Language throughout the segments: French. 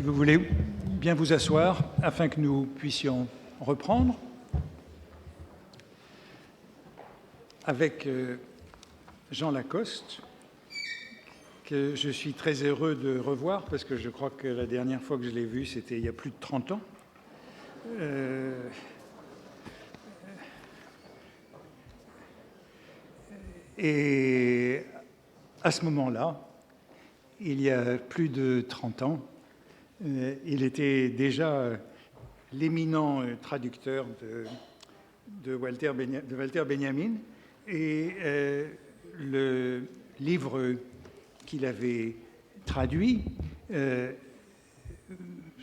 vous voulez bien vous asseoir afin que nous puissions reprendre avec Jean Lacoste, que je suis très heureux de revoir parce que je crois que la dernière fois que je l'ai vu, c'était il y a plus de 30 ans. Et à ce moment-là, il y a plus de 30 ans, il était déjà l'éminent traducteur de Walter Benjamin, et le livre qu'il avait traduit,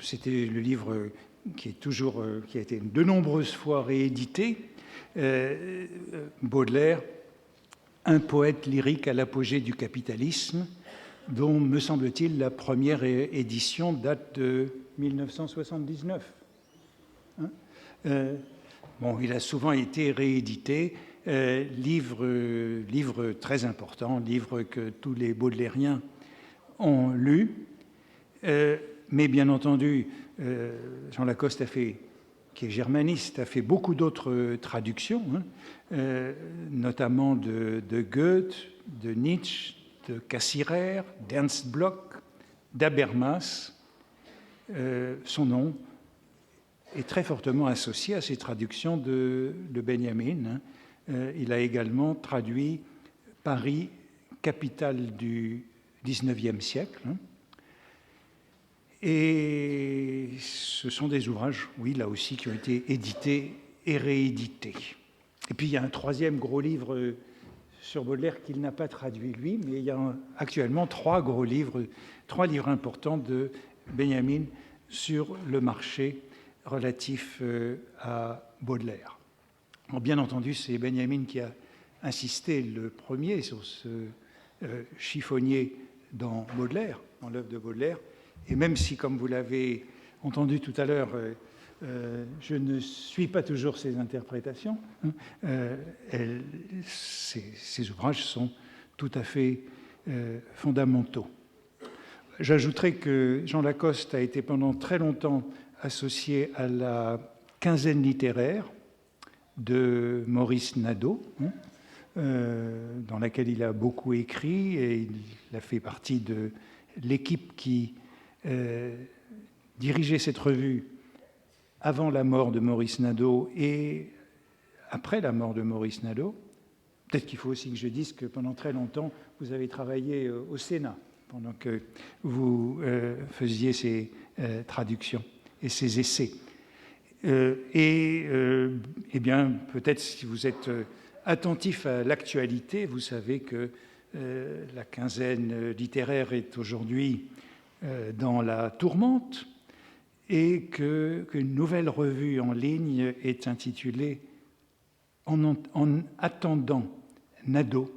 c'était le livre qui a été de nombreuses fois réédité, Baudelaire, un poète lyrique à l'apogée du capitalisme, dont, me semble-t-il, la première édition date de 1979. Bon, il a souvent été réédité, livre très important, livre que tous les baudelairiens ont lu, mais bien entendu, Jean Lacoste qui est germaniste, a fait beaucoup d'autres traductions, notamment de Goethe, de Nietzsche, de Cassirer, d'Ernst Bloch, d'Habermas. Son nom est très fortement associé à ces traductions de Benjamin. Il a également traduit Paris, capitale du XIXe siècle. Et ce sont des ouvrages, oui, là aussi, qui ont été édités et réédités. Et puis, il y a un troisième gros livre sur Baudelaire qu'il n'a pas traduit, lui, mais il y a actuellement trois livres importants de Benjamin sur le marché relatif à Baudelaire. Alors, bien entendu, c'est Benjamin qui a insisté le premier sur ce chiffonnier dans Baudelaire, dans l'œuvre de Baudelaire. Et même si, comme vous l'avez entendu tout à l'heure, je ne suis pas toujours ses interprétations, ces ouvrages sont tout à fait fondamentaux. J'ajouterai que Jean Lacoste a été pendant très longtemps associé à la quinzaine littéraire de Maurice Nadeau, dans laquelle il a beaucoup écrit, et il a fait partie de l'équipe qui dirigeait cette revue avant la mort de Maurice Nadeau et après la mort de Maurice Nadeau. Peut-être qu'il faut aussi que je dise que pendant très longtemps, vous avez travaillé au Sénat pendant que vous faisiez ces traductions et ces essais. Eh bien, peut-être si vous êtes attentif à l'actualité, vous savez que la quinzaine littéraire est aujourd'hui dans la tourmente et qu'une nouvelle revue en ligne est intitulée En attendant Nadeau,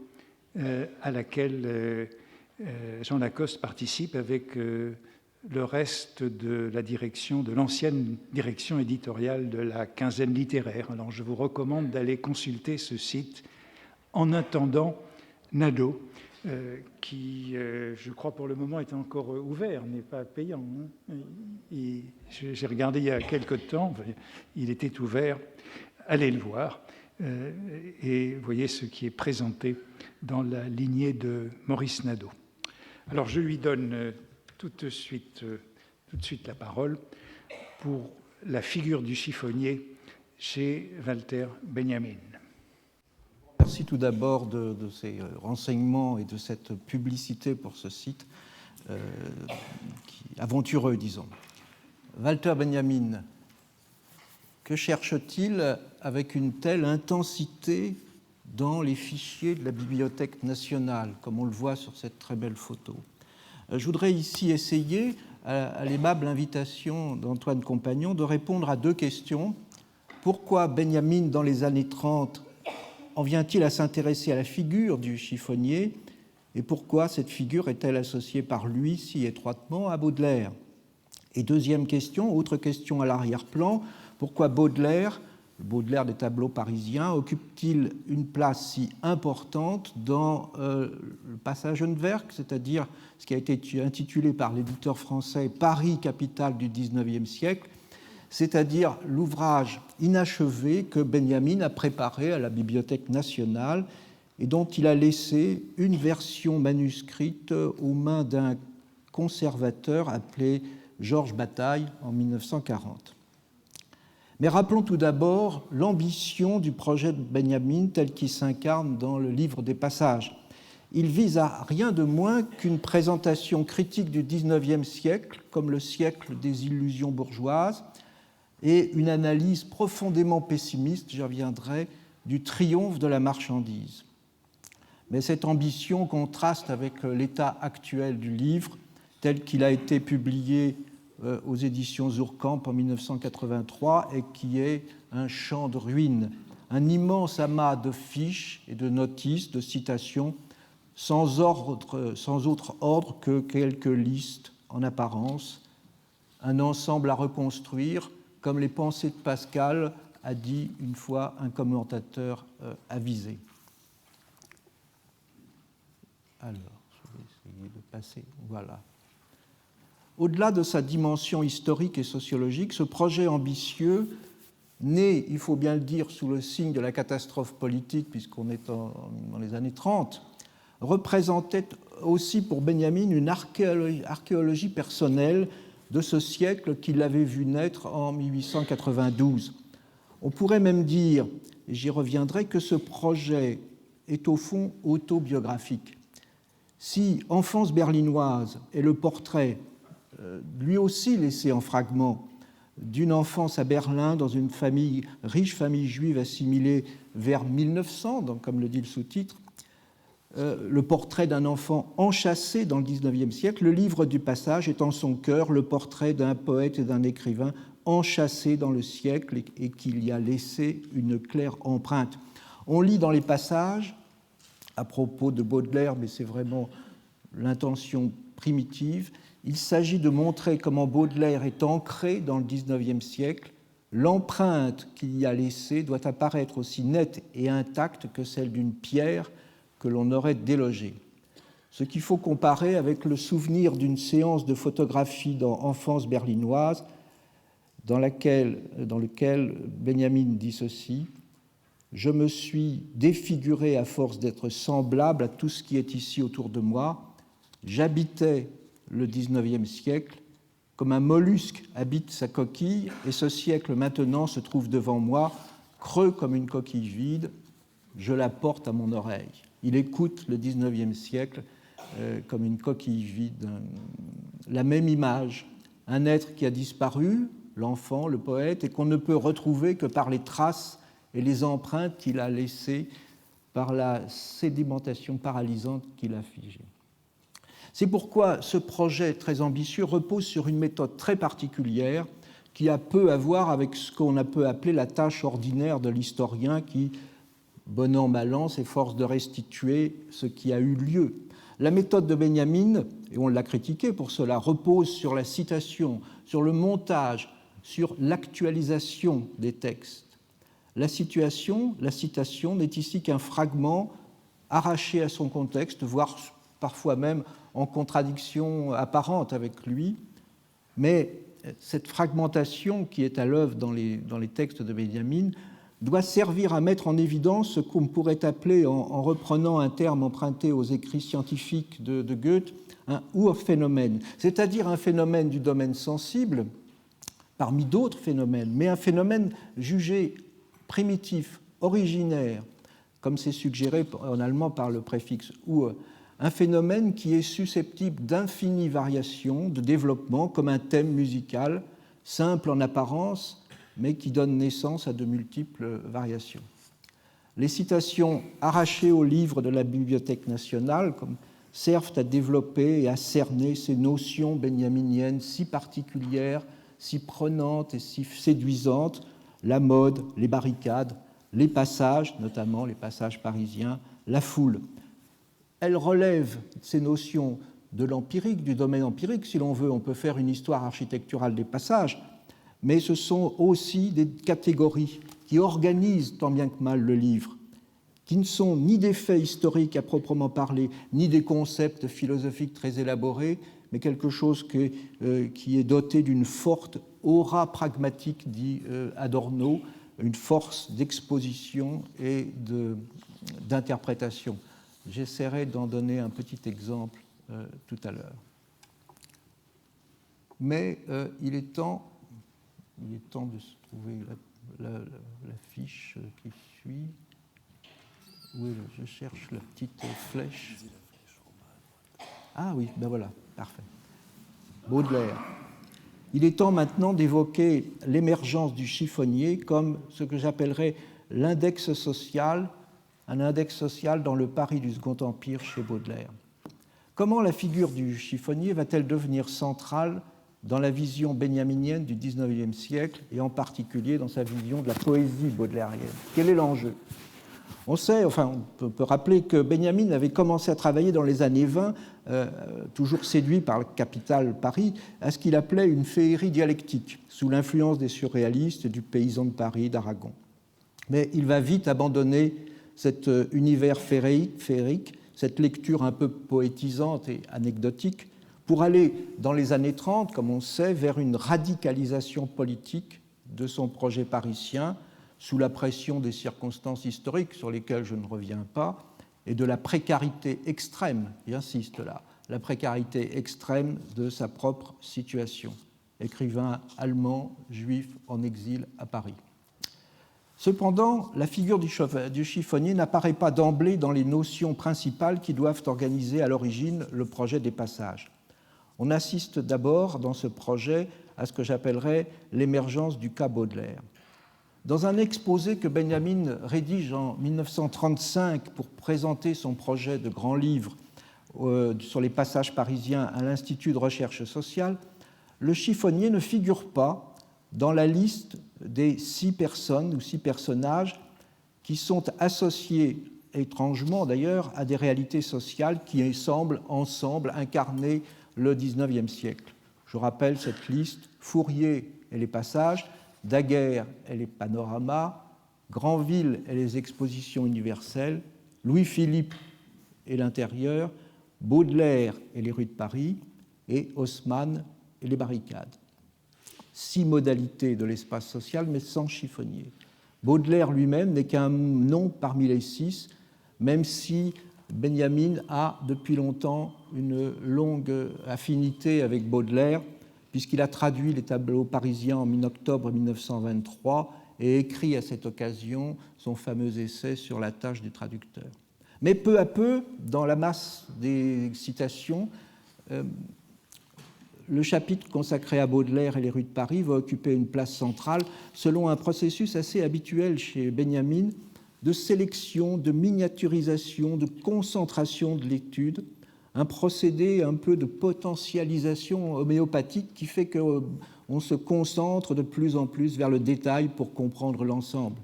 à laquelle Jean Lacoste participe avec le reste de la direction, de l'ancienne direction éditoriale de la quinzaine littéraire. Alors je vous recommande d'aller consulter ce site En attendant Nadeau, qui, je crois pour le moment, est encore ouvert, n'est pas payant. J'ai regardé il y a quelque temps, il était ouvert, allez le voir, et voyez ce qui est présenté dans la lignée de Maurice Nadeau. Alors je lui donne tout de suite la parole pour la figure du chiffonnier chez Walter Benjamin. Merci tout d'abord de ces renseignements et de cette publicité pour ce site aventureux, disons. Walter Benjamin, que cherche-t-il avec une telle intensité dans les fichiers de la Bibliothèque nationale, comme on le voit sur cette très belle photo? Je voudrais ici essayer, à l'aimable invitation d'Antoine Compagnon, de répondre à deux questions. Pourquoi Benjamin, dans les années 30, en vient-il à s'intéresser à la figure du chiffonnier, et pourquoi cette figure est-elle associée par lui si étroitement à Baudelaire? Et deuxième question, autre question à l'arrière-plan, pourquoi Baudelaire Baudelaire des tableaux parisiens, occupe-t-il une place si importante dans le passage Hunwerk, c'est-à-dire ce qui a été intitulé par l'éditeur français Paris, capitale du XIXe siècle, c'est-à-dire l'ouvrage inachevé que Benjamin a préparé à la Bibliothèque nationale et dont il a laissé une version manuscrite aux mains d'un conservateur appelé Georges Bataille en 1940. Mais rappelons tout d'abord l'ambition du projet de Benjamin tel qu'il s'incarne dans le livre des passages. Il vise à rien de moins qu'une présentation critique du XIXe siècle comme le siècle des illusions bourgeoises et une analyse profondément pessimiste, j'y reviendrai, du triomphe de la marchandise. Mais cette ambition contraste avec l'état actuel du livre, tel qu'il a été publié aux éditions Zourkamp en 1983 et qui est un champ de ruines, un immense amas de fiches et de notices, de citations, sans autre ordre que quelques listes en apparence, un ensemble à reconstruire, comme les pensées de Pascal, a dit une fois un commentateur avisé. Alors, je vais essayer de passer, voilà. Au-delà de sa dimension historique et sociologique, ce projet ambitieux, né, il faut bien le dire, sous le signe de la catastrophe politique, puisqu'on est dans les années 30, représentait aussi pour Benjamin une archéologie personnelle de ce siècle qu'il avait vu naître en 1892. On pourrait même dire, et j'y reviendrai, que ce projet est au fond autobiographique. Si Enfance berlinoise est le portrait, lui aussi laissé en fragments, d'une enfance à Berlin dans une riche famille juive assimilée vers 1900, donc, comme le dit le sous-titre, le portrait d'un enfant enchâssé dans le XIXe siècle, le livre du passage est en son cœur le portrait d'un poète et d'un écrivain enchâssé dans le siècle et qu'il y a laissé une claire empreinte. On lit dans les passages, à propos de Baudelaire, mais c'est vraiment l'intention primitive, il s'agit de montrer comment Baudelaire est ancré dans le XIXe siècle. L'empreinte qu'il y a laissée doit apparaître aussi nette et intacte que celle d'une pierre que l'on aurait délogée. Ce qu'il faut comparer avec le souvenir d'une séance de photographie dans Enfance berlinoise, dans lequel Benjamin dit ceci: « Je me suis défiguré à force d'être semblable à tout ce qui est ici autour de moi. J'habitais le XIXe siècle comme un mollusque habite sa coquille, et ce siècle maintenant se trouve devant moi, creux comme une coquille vide. Je la porte à mon oreille. » Il écoute le XIXe siècle comme une coquille vide. La même image, un être qui a disparu, l'enfant, le poète, et qu'on ne peut retrouver que par les traces et les empreintes qu'il a laissées par la sédimentation paralysante qu'il a figée. C'est pourquoi ce projet très ambitieux repose sur une méthode très particulière qui a peu à voir avec ce qu'on a peut appeler la tâche ordinaire de l'historien qui, bon an, mal an, s'efforce de restituer ce qui a eu lieu. La méthode de Benjamin, et on l'a critiqué pour cela, repose sur la citation, sur le montage, sur l'actualisation des textes. La citation n'est ici qu'un fragment arraché à son contexte, voire parfois même en contradiction apparente avec lui, mais cette fragmentation qui est à l'œuvre dans les textes de Benjamin doit servir à mettre en évidence ce qu'on pourrait appeler, en reprenant un terme emprunté aux écrits scientifiques de Goethe, un Urphénomène, c'est-à-dire un phénomène du domaine sensible, parmi d'autres phénomènes, mais un phénomène jugé primitif, originaire, comme c'est suggéré en allemand par le préfixe Ur, un phénomène qui est susceptible d'infinies variations, de développement, comme un thème musical, simple en apparence, mais qui donne naissance à de multiples variations. Les citations arrachées au livre de la Bibliothèque nationale servent à développer et à cerner ces notions benjaminiennes si particulières, si prenantes et si séduisantes, la mode, les barricades, les passages, notamment les passages parisiens, la foule. Elles relèvent ces notions de l'empirique, du domaine empirique. Si l'on veut, on peut faire une histoire architecturale des passages, mais ce sont aussi des catégories qui organisent tant bien que mal le livre, qui ne sont ni des faits historiques à proprement parler, ni des concepts philosophiques très élaborés, mais quelque chose qui est doté d'une forte aura pragmatique, dit Adorno, une force d'exposition et d'interprétation. J'essaierai d'en donner un petit exemple tout à l'heure. Mais il est temps de se trouver la fiche qui suit. Oui, je cherche la petite flèche. Ah oui, ben voilà, parfait. Baudelaire. Il est temps maintenant d'évoquer l'émergence du chiffonnier comme ce que j'appellerais l'index social, un index social dans le Paris du Second Empire chez Baudelaire. Comment la figure du chiffonnier va-t-elle devenir centrale dans la vision benjaminienne du XIXe siècle et en particulier dans sa vision de la poésie baudelairienne? Quel est l'enjeu? On sait, enfin, on peut rappeler que Benjamin avait commencé à travailler dans les années 20, toujours séduit par la capitale Paris, à ce qu'il appelait une féerie dialectique, sous l'influence des surréalistes, du paysan de Paris, d'Aragon. Mais il va vite abandonner cet univers féerique, cette lecture un peu poétisante et anecdotique, pour aller, dans les années 30, comme on sait, vers une radicalisation politique de son projet parisien, sous la pression des circonstances historiques sur lesquelles je ne reviens pas, et de la précarité extrême, j'insiste là, la précarité extrême de sa propre situation. Écrivain allemand, juif en exil à Paris. Cependant, la figure du chiffonnier n'apparaît pas d'emblée dans les notions principales qui doivent organiser à l'origine le projet des passages. On assiste d'abord dans ce projet à ce que j'appellerais l'émergence du cas Baudelaire. Dans un exposé que Benjamin rédige en 1935 pour présenter son projet de grand livre sur les passages parisiens à l'Institut de recherche sociale, le chiffonnier ne figure pas dans la liste des 6 personnes ou 6 personnages qui sont associés, étrangement d'ailleurs, à des réalités sociales qui semblent ensemble incarner le XIXe siècle. Je rappelle cette liste: Fourier et les passages, Daguerre et les panoramas, Granville et les expositions universelles, Louis-Philippe et l'intérieur, Baudelaire et les rues de Paris, et Haussmann et les barricades. 6 modalités de l'espace social, mais sans chiffonnier. Baudelaire lui-même n'est qu'un nom parmi les 6, même si Benjamin a depuis longtemps une longue affinité avec Baudelaire, puisqu'il a traduit les tableaux parisiens en octobre 1923 et écrit à cette occasion son fameux essai sur la tâche du traducteur. Mais peu à peu, dans la masse des citations, le chapitre consacré à Baudelaire et les rues de Paris va occuper une place centrale selon un processus assez habituel chez Benjamin de sélection, de miniaturisation, de concentration de l'étude, un procédé un peu de potentialisation homéopathique qui fait qu'on se concentre de plus en plus vers le détail pour comprendre l'ensemble.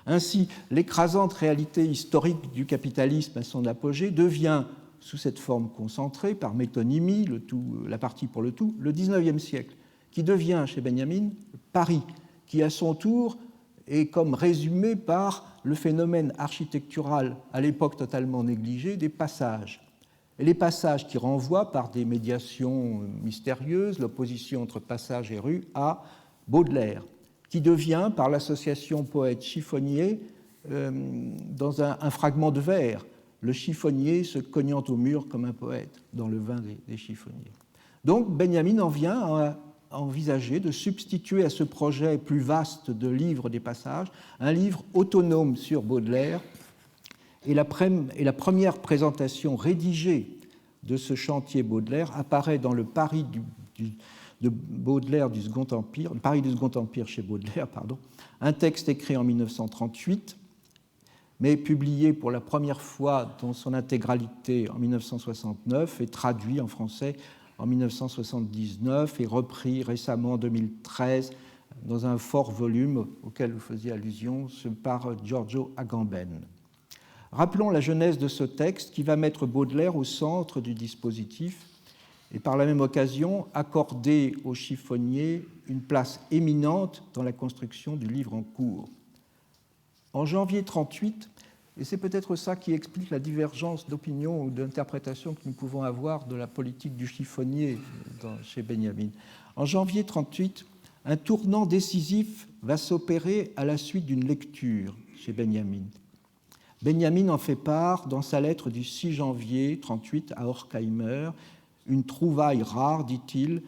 Ainsi, l'écrasante réalité historique du capitalisme à son apogée devient, sous cette forme concentrée, par métonymie, la partie pour le tout, le XIXe siècle, qui devient chez Benjamin Paris, qui à son tour est comme résumé par le phénomène architectural, à l'époque totalement négligé, des passages. Et les passages qui renvoient par des médiations mystérieuses, l'opposition entre passage et rue, à Baudelaire, qui devient, par l'association poète-chiffonnier, dans un fragment de vers, le chiffonnier se cognant au mur comme un poète, dans le vin des chiffonniers. Donc Benjamin en vient à envisager de substituer à ce projet plus vaste de livre des passages un livre autonome sur Baudelaire. Et la première présentation rédigée de ce chantier Baudelaire apparaît dans le Paris de Baudelaire du Second Empire, Paris du Second Empire chez Baudelaire, un texte écrit en 1938, mais publié pour la première fois dans son intégralité en 1969 et traduit en français en 1979 et repris récemment en 2013 dans un fort volume auquel vous faisiez allusion par Giorgio Agamben. Rappelons la genèse de ce texte qui va mettre Baudelaire au centre du dispositif et par la même occasion accorder au chiffonnier une place éminente dans la construction du livre en cours. En janvier 1938, et c'est peut-être ça qui explique la divergence d'opinion ou d'interprétation que nous pouvons avoir de la politique du chiffonnier chez Benjamin. En janvier 1938, un tournant décisif va s'opérer à la suite d'une lecture chez Benjamin. Benjamin en fait part dans sa lettre du 6 janvier 1938 à Horkheimer, une trouvaille rare, dit-il,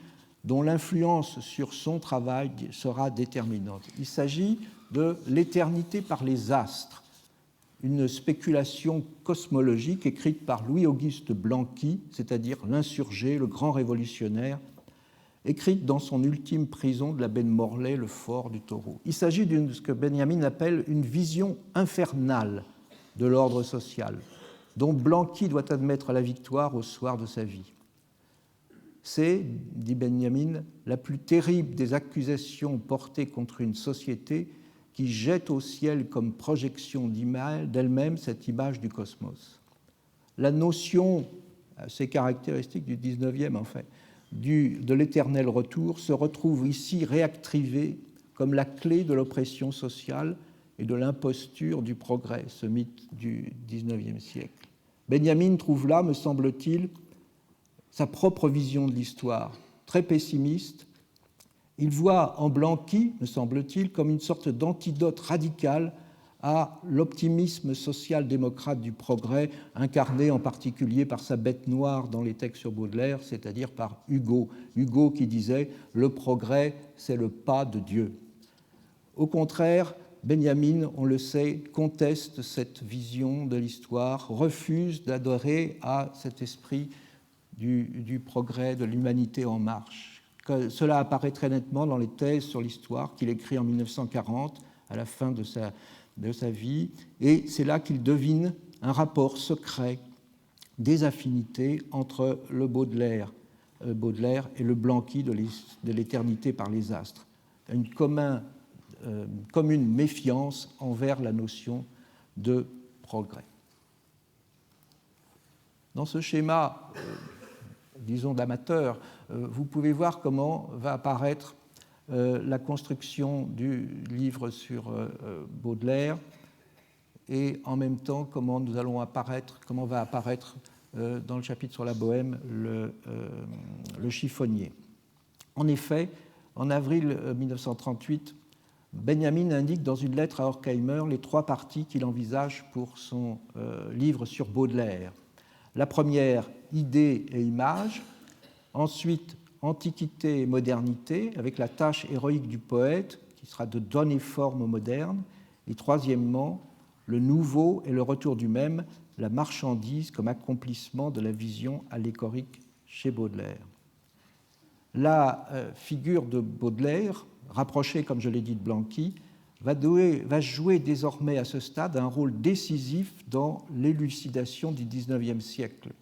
dont l'influence sur son travail sera déterminante. Il s'agit de L'éternité par les astres, une spéculation cosmologique écrite par Louis-Auguste Blanqui, c'est-à-dire l'insurgé, le grand révolutionnaire, écrite dans son ultime prison de la baie de Morlaix, le fort du Taureau. Il s'agit de ce que Benjamin appelle une vision infernale de l'ordre social, dont Blanqui doit admettre la victoire au soir de sa vie. C'est, dit Benjamin, la plus terrible des accusations portées contre une société qui jette au ciel comme projection d'elle-même cette image du cosmos. La notion, assez caractéristique du 19e en fait, de l'éternel retour se retrouve ici réactivée comme la clé de l'oppression sociale et de l'imposture du progrès, ce mythe du 19e siècle. Benjamin trouve là, me semble-t-il, sa propre vision de l'histoire, très pessimiste. Il voit en Blanqui, me semble-t-il, comme une sorte d'antidote radical à l'optimisme social-démocrate du progrès, incarné en particulier par sa bête noire dans les textes sur Baudelaire, c'est-à-dire par Hugo. Hugo qui disait « Le progrès, c'est le pas de Dieu ». Au contraire, Benjamin, on le sait, conteste cette vision de l'histoire, refuse d'adhérer à cet esprit du progrès, de l'humanité en marche. Cela apparaît très nettement dans les thèses sur l'histoire qu'il écrit en 1940, à la fin de sa vie, et c'est là qu'il devine un rapport secret des affinités entre le Baudelaire et le Blanqui de l'éternité par les astres. Une commune méfiance envers la notion de progrès. Dans ce schéma, disons d'amateur, vous pouvez voir comment va apparaître la construction du livre sur Baudelaire et en même temps comment va apparaître dans le chapitre sur la Bohème le chiffonnier. En effet, en avril 1938, Benjamin indique dans une lettre à Horkheimer les trois parties qu'il envisage pour son livre sur Baudelaire. La première, idées et images. Ensuite, antiquité et modernité, avec la tâche héroïque du poète, qui sera de donner forme au moderne. Et troisièmement, le nouveau et le retour du même, la marchandise comme accomplissement de la vision allégorique chez Baudelaire. La figure de Baudelaire, rapprochée, comme je l'ai dit, de Blanqui, va jouer désormais à ce stade un rôle décisif dans l'élucidation du XIXe siècle.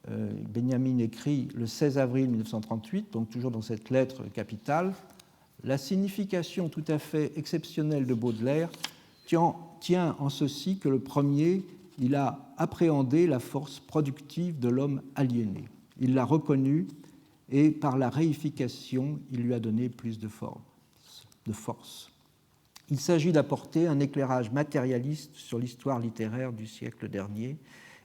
Benjamin écrit le 16 avril 1938, donc toujours dans cette lettre capitale, « La signification tout à fait exceptionnelle de Baudelaire tient en ceci que le premier, il a appréhendé la force productive de l'homme aliéné. Il l'a reconnue et par la réification, il lui a donné plus de force. Il s'agit d'apporter un éclairage matérialiste sur l'histoire littéraire du siècle dernier,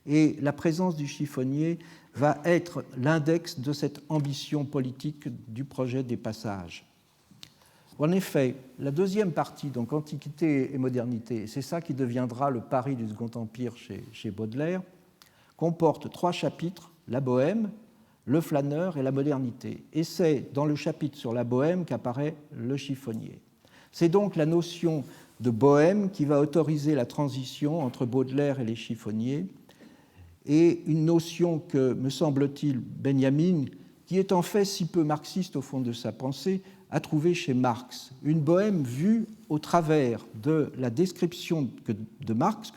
et la présence du chiffonnier va être l'index de cette ambition politique du projet des passages. En effet, la deuxième partie, donc Antiquité et modernité, c'est ça qui deviendra le Paris du Second Empire chez Baudelaire, comporte 3 chapitres, la Bohème, le flâneur et la modernité. Et c'est dans le chapitre sur la Bohème qu'apparaît le chiffonnier. C'est donc la notion de bohème qui va autoriser la transition entre Baudelaire et les chiffonniers, et une notion que, me semble-t-il, Benjamin, qui est en fait si peu marxiste au fond de sa pensée, a trouvé chez Marx. Une bohème vue au travers de la description que Marx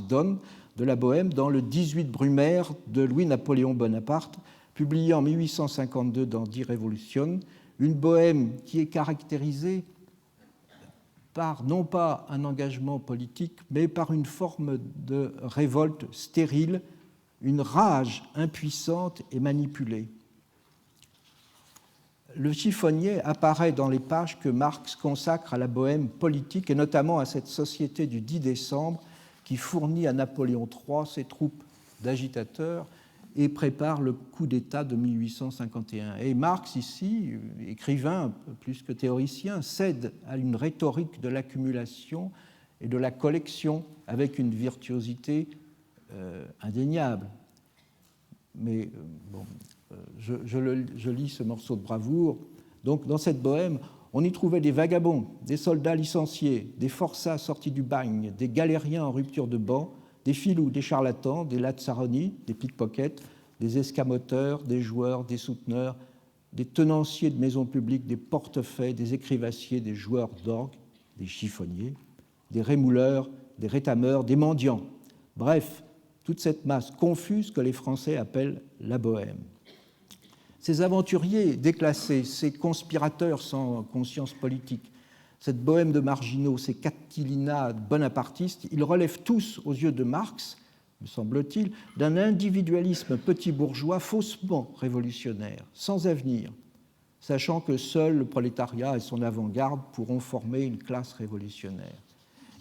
donne de la bohème dans le 18 Brumaire de Louis-Napoléon Bonaparte, publié en 1852 dans Die Revolution, une bohème qui est caractérisée par non pas un engagement politique, mais par une forme de révolte stérile, une rage impuissante et manipulée. le chiffonnier apparaît dans les pages que Marx consacre à la bohème politique et notamment à cette société du 10 décembre qui fournit à Napoléon III ses troupes d'agitateurs et prépare le coup d'État de 1851. Et Marx, ici, écrivain plus que théoricien, cède à une rhétorique de l'accumulation et de la collection avec une virtuosité indéniable. Mais bon, je lis ce morceau de bravoure. Donc, dans cette bohème, on y trouvait des vagabonds, des soldats licenciés, des forçats sortis du bagne, des galériens en rupture de banc, des filous, des charlatans, des lazzaroni, des pickpockets, des escamoteurs, des joueurs, des souteneurs, des tenanciers de maisons publiques, des portefaix, des écrivassiers, des joueurs d'orgue, des chiffonniers, des rémouleurs, des rétameurs, des mendiants. Bref, toute cette masse confuse que les Français appellent la bohème. Ces aventuriers déclassés, ces conspirateurs sans conscience politique, cette bohème de marginaux, ces Catilina bonapartistes, ils relèvent tous, aux yeux de Marx, me semble-t-il, d'un individualisme petit bourgeois faussement révolutionnaire, sans avenir, sachant que seul le prolétariat et son avant-garde pourront former une classe révolutionnaire.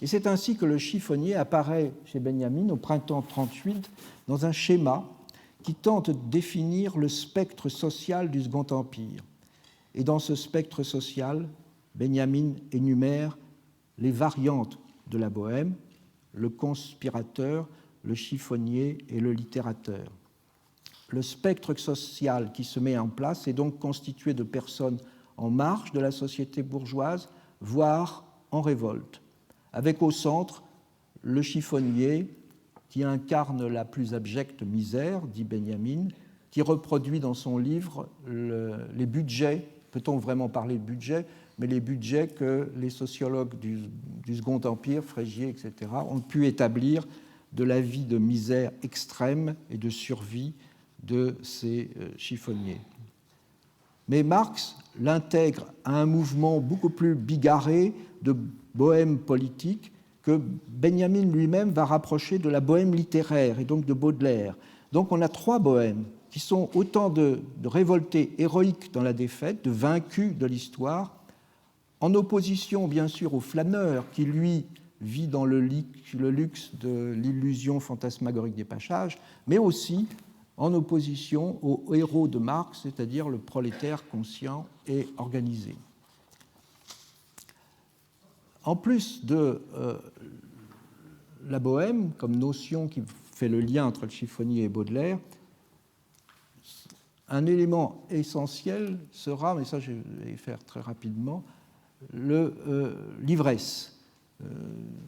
Et c'est ainsi que le chiffonnier apparaît chez Benjamin au printemps 1938 dans un schéma qui tente de définir le spectre social du Second Empire. Et dans ce spectre social, Benjamin énumère les variantes de la bohème, le conspirateur, le chiffonnier et le littérateur. Le spectre social qui se met en place est donc constitué de personnes en marge de la société bourgeoise, voire en révolte, avec au centre le chiffonnier qui incarne la plus abjecte misère, dit Benjamin, qui reproduit dans son livre les budgets, peut-on vraiment parler de budget, mais les budgets que les sociologues du Second Empire, Frégier, etc., ont pu établir de la vie de misère extrême et de survie de ces chiffonniers. Mais Marx l'intègre à un mouvement beaucoup plus bigarré de bohème politique que Benjamin lui-même va rapprocher de la bohème littéraire et donc de Baudelaire. Donc on a trois bohèmes qui sont autant de révoltés héroïques dans la défaite, de vaincus de l'histoire, en opposition bien sûr au flâneur qui lui vit dans le luxe de l'illusion fantasmagorique des pachages, mais aussi en opposition au héros de Marx, c'est-à-dire le prolétaire conscient et organisé. En plus de la bohème comme notion qui fait le lien entre le chiffonnier et Baudelaire, un élément essentiel sera, mais ça je vais faire très rapidement, l'ivresse.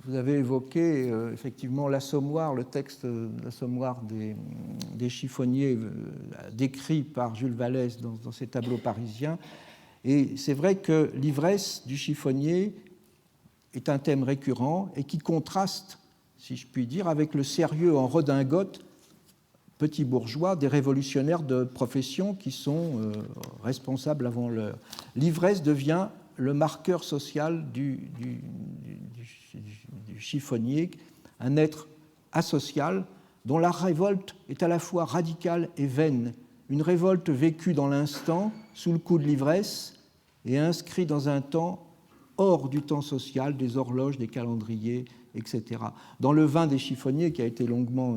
Vous avez évoqué effectivement l'Assommoir, le texte de l'Assommoir des chiffonniers décrit par Jules Vallès dans ses tableaux parisiens. Et c'est vrai que l'ivresse du chiffonnier est un thème récurrent et qui contraste, si je puis dire, avec le sérieux en redingote petits bourgeois des révolutionnaires de profession qui sont responsables avant l'heure. L'ivresse devient le marqueur social du chiffonnier, un être asocial dont la révolte est à la fois radicale et vaine, une révolte vécue dans l'instant, sous le coup de l'ivresse, et inscrite dans un temps hors du temps social, des horloges, des calendriers, etc. Dans le vin des chiffonniers, qui a été longuement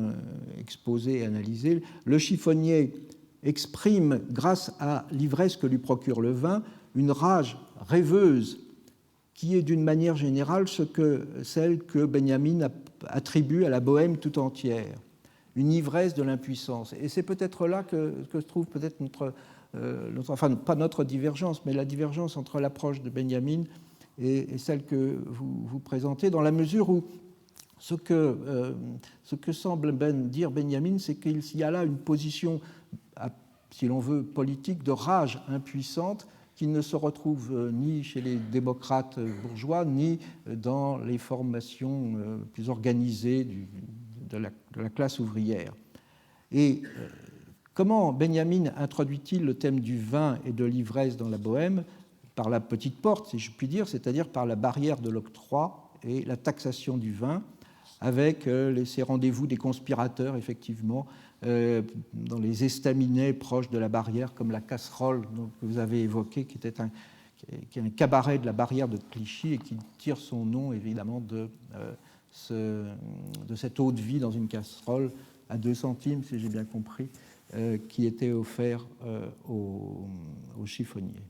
exposé et analysé, le chiffonnier exprime, grâce à l'ivresse que lui procure le vin, une rage rêveuse qui est d'une manière générale celle que Benjamin attribue à la bohème tout entière, une ivresse de l'impuissance. Et c'est peut-être là que se trouve peut-être enfin pas notre divergence, mais la divergence entre l'approche de Benjamin et celle que vous présentez, dans la mesure où ce que semble dire Benjamin, c'est qu'il y a là une position, si l'on veut, politique de rage impuissante qui ne se retrouve ni chez les démocrates bourgeois, ni dans les formations plus organisées de la classe ouvrière. Et comment Benjamin introduit-il le thème du vin et de l'ivresse dans la bohème? Par la petite porte, si je puis dire, c'est-à-dire par la barrière de l'octroi et la taxation du vin, avec ces rendez-vous des conspirateurs, effectivement, dans les estaminets proches de la barrière, comme la casserole que vous avez évoquée, qui est un cabaret de la barrière de Clichy et qui tire son nom, évidemment, de cette eau de vie dans une casserole à 2 centimes, si j'ai bien compris, qui était offert aux chiffonniers.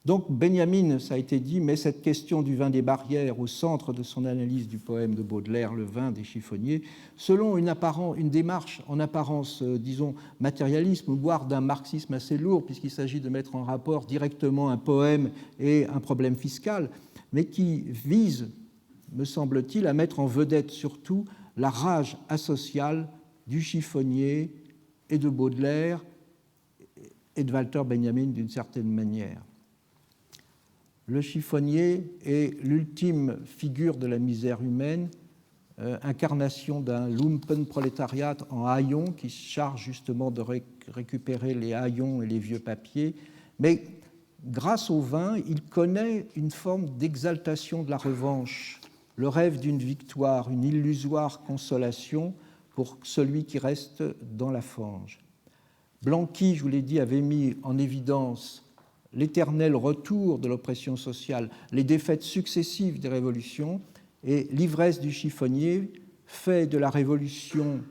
Donc Benjamin, ça a été dit, met cette question du vin des barrières au centre de son analyse du poème de Baudelaire, Le vin des chiffonniers, selon une démarche en apparence, disons, matérialiste, voire d'un marxisme assez lourd, puisqu'il s'agit de mettre en rapport directement un poème et un problème fiscal, mais qui vise, me semble-t-il, à mettre en vedette surtout la rage asociale du chiffonnier et de Baudelaire et de Walter Benjamin d'une certaine manière. Le chiffonnier est l'ultime figure de la misère humaine, incarnation d'un lumpenprolétariat en haillons qui se charge justement de récupérer les haillons et les vieux papiers, mais grâce au vin, il connaît une forme d'exaltation de la revanche, le rêve d'une victoire, une illusoire consolation pour celui qui reste dans la fange. Blanqui, je vous l'ai dit, avait mis en évidence l'éternel retour de l'oppression sociale, les défaites successives des révolutions, et l'ivresse du chiffonnier fait de la révolution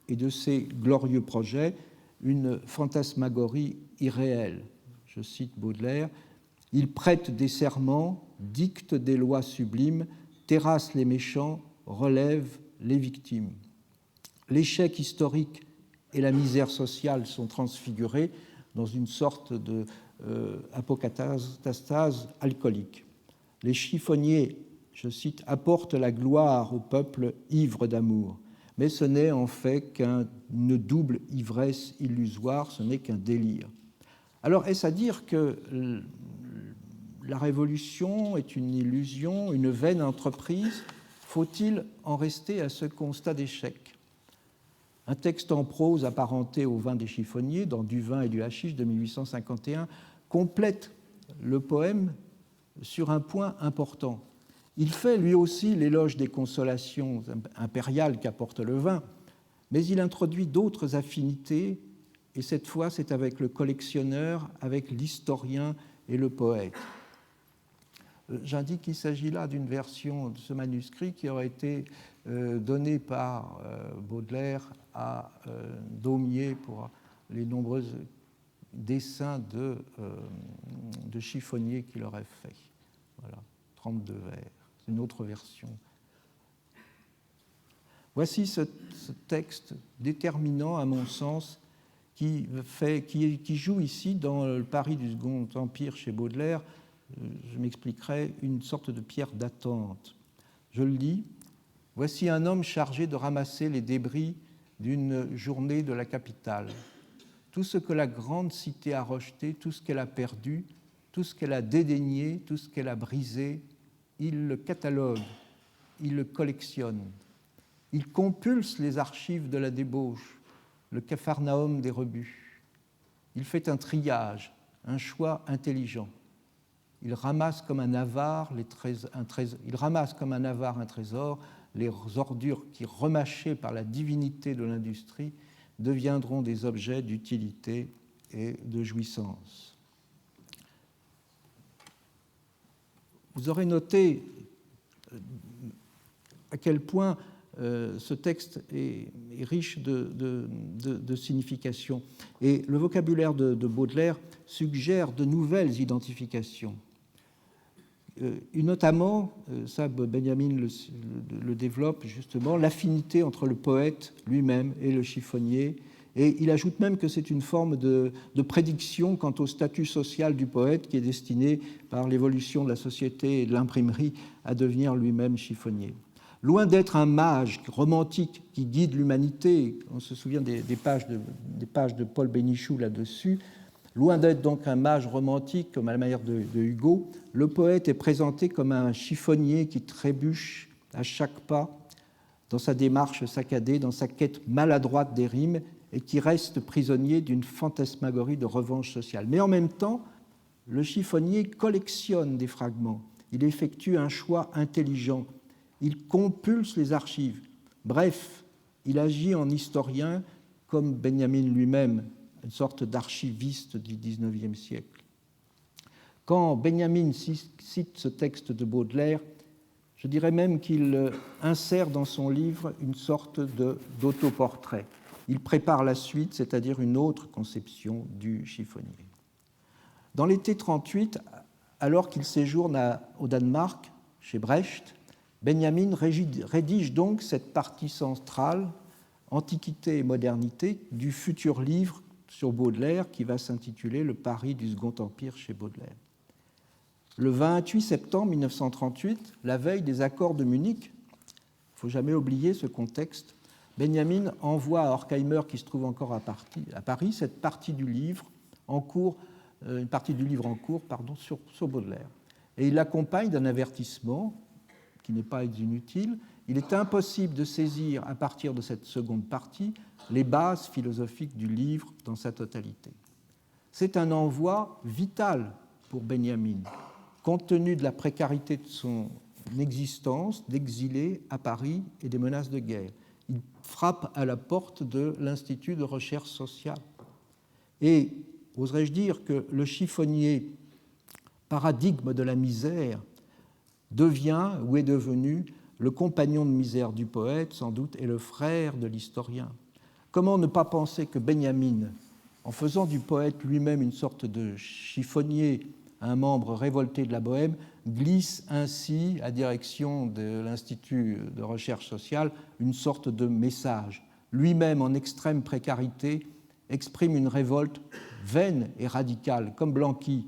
et de ses glorieux projets une fantasmagorie irréelle. Je cite Baudelaire, « Il prête des serments, dicte des lois sublimes, terrasse les méchants, relève les victimes. L'échec historique et la misère sociale sont transfigurés dans une sorte de apocatastase alcoolique. Les chiffonniers, je cite, apportent la gloire au peuple ivre d'amour, mais ce n'est en fait qu'une double ivresse illusoire, ce n'est qu'un délire. Alors, est-ce à dire que la révolution est une illusion, une vaine entreprise? Faut-il en rester à ce constat d'échec? Un texte en prose apparenté au vin des chiffonniers, dans Du vin et du hashish de 1851, complète le poème sur un point important. Il fait lui aussi l'éloge des consolations impériales qu'apporte le vin, mais il introduit d'autres affinités, et cette fois c'est avec le collectionneur, avec l'historien et le poète. J'indique qu'il s'agit là d'une version de ce manuscrit qui aurait été donnée par Baudelaire à Daumier pour les nombreux dessins de chiffonniers qu'il aurait fait. Voilà, 32 vers. C'est une autre version. Voici ce texte déterminant, à mon sens, qui joue ici, dans le Paris du Second Empire chez Baudelaire, je m'expliquerai, une sorte de pierre d'attente. Je le lis. « Voici un homme chargé de ramasser les débris d'une journée de la capitale. Tout ce que la grande cité a rejeté, tout ce qu'elle a perdu, tout ce qu'elle a dédaigné, tout ce qu'elle a brisé, il le catalogue, il le collectionne. Il compulse les archives de la débauche, le capharnaüm des rebuts. Il fait un triage, un choix intelligent. Il ramasse comme un avare un trésor, les ordures qui, remâchées par la divinité de l'industrie, deviendront des objets d'utilité et de jouissance. » Vous aurez noté à quel point ce texte est riche de significations. Et le vocabulaire de Baudelaire suggère de nouvelles identifications. Notamment, ça Benjamin le développe justement, l'affinité entre le poète lui-même et le chiffonnier. Et il ajoute même que c'est une forme de prédiction quant au statut social du poète qui est destiné, par l'évolution de la société et de l'imprimerie, à devenir lui-même chiffonnier. Loin d'être un mage romantique qui guide l'humanité, on se souvient des pages de Paul Bénichou là-dessus, loin d'être donc un mage romantique comme à la manière de Hugo, le poète est présenté comme un chiffonnier qui trébuche à chaque pas dans sa démarche saccadée, dans sa quête maladroite des rimes, et qui reste prisonnier d'une fantasmagorie de revanche sociale. Mais en même temps, le chiffonnier collectionne des fragments, il effectue un choix intelligent, il compulse les archives. Bref, il agit en historien comme Benjamin lui-même, une sorte d'archiviste du XIXe siècle. Quand Benjamin cite ce texte de Baudelaire, je dirais même qu'il insère dans son livre une sorte d'autoportrait. Il prépare la suite, c'est-à-dire une autre conception du chiffonnier. Dans l'été 1938, alors qu'il séjourne au Danemark, chez Brecht, Benjamin rédige donc cette partie centrale, Antiquité et modernité, du futur livre sur Baudelaire qui va s'intituler Le Paris du Second Empire chez Baudelaire. Le 28 septembre 1938, la veille des accords de Munich, il ne faut jamais oublier ce contexte, Benjamin envoie à Horkheimer, qui se trouve encore à Paris, cette partie du livre en cours, sur Baudelaire. Et il l'accompagne d'un avertissement qui n'est pas inutile. Il est impossible de saisir, à partir de cette seconde partie, les bases philosophiques du livre dans sa totalité. C'est un envoi vital pour Benjamin, compte tenu de la précarité de son existence d'exilé à Paris et des menaces de guerre. Il frappe à la porte de l'Institut de recherche sociale. Et oserais-je dire que le chiffonnier, paradigme de la misère, devient ou est devenu le compagnon de misère du poète, sans doute, et le frère de l'historien. Comment ne pas penser que Benjamin, en faisant du poète lui-même une sorte de chiffonnier, un membre révolté de la Bohème, glisse ainsi, à direction de l'Institut de recherche sociale, une sorte de message. Lui-même, en extrême précarité, exprime une révolte vaine et radicale, comme Blanqui,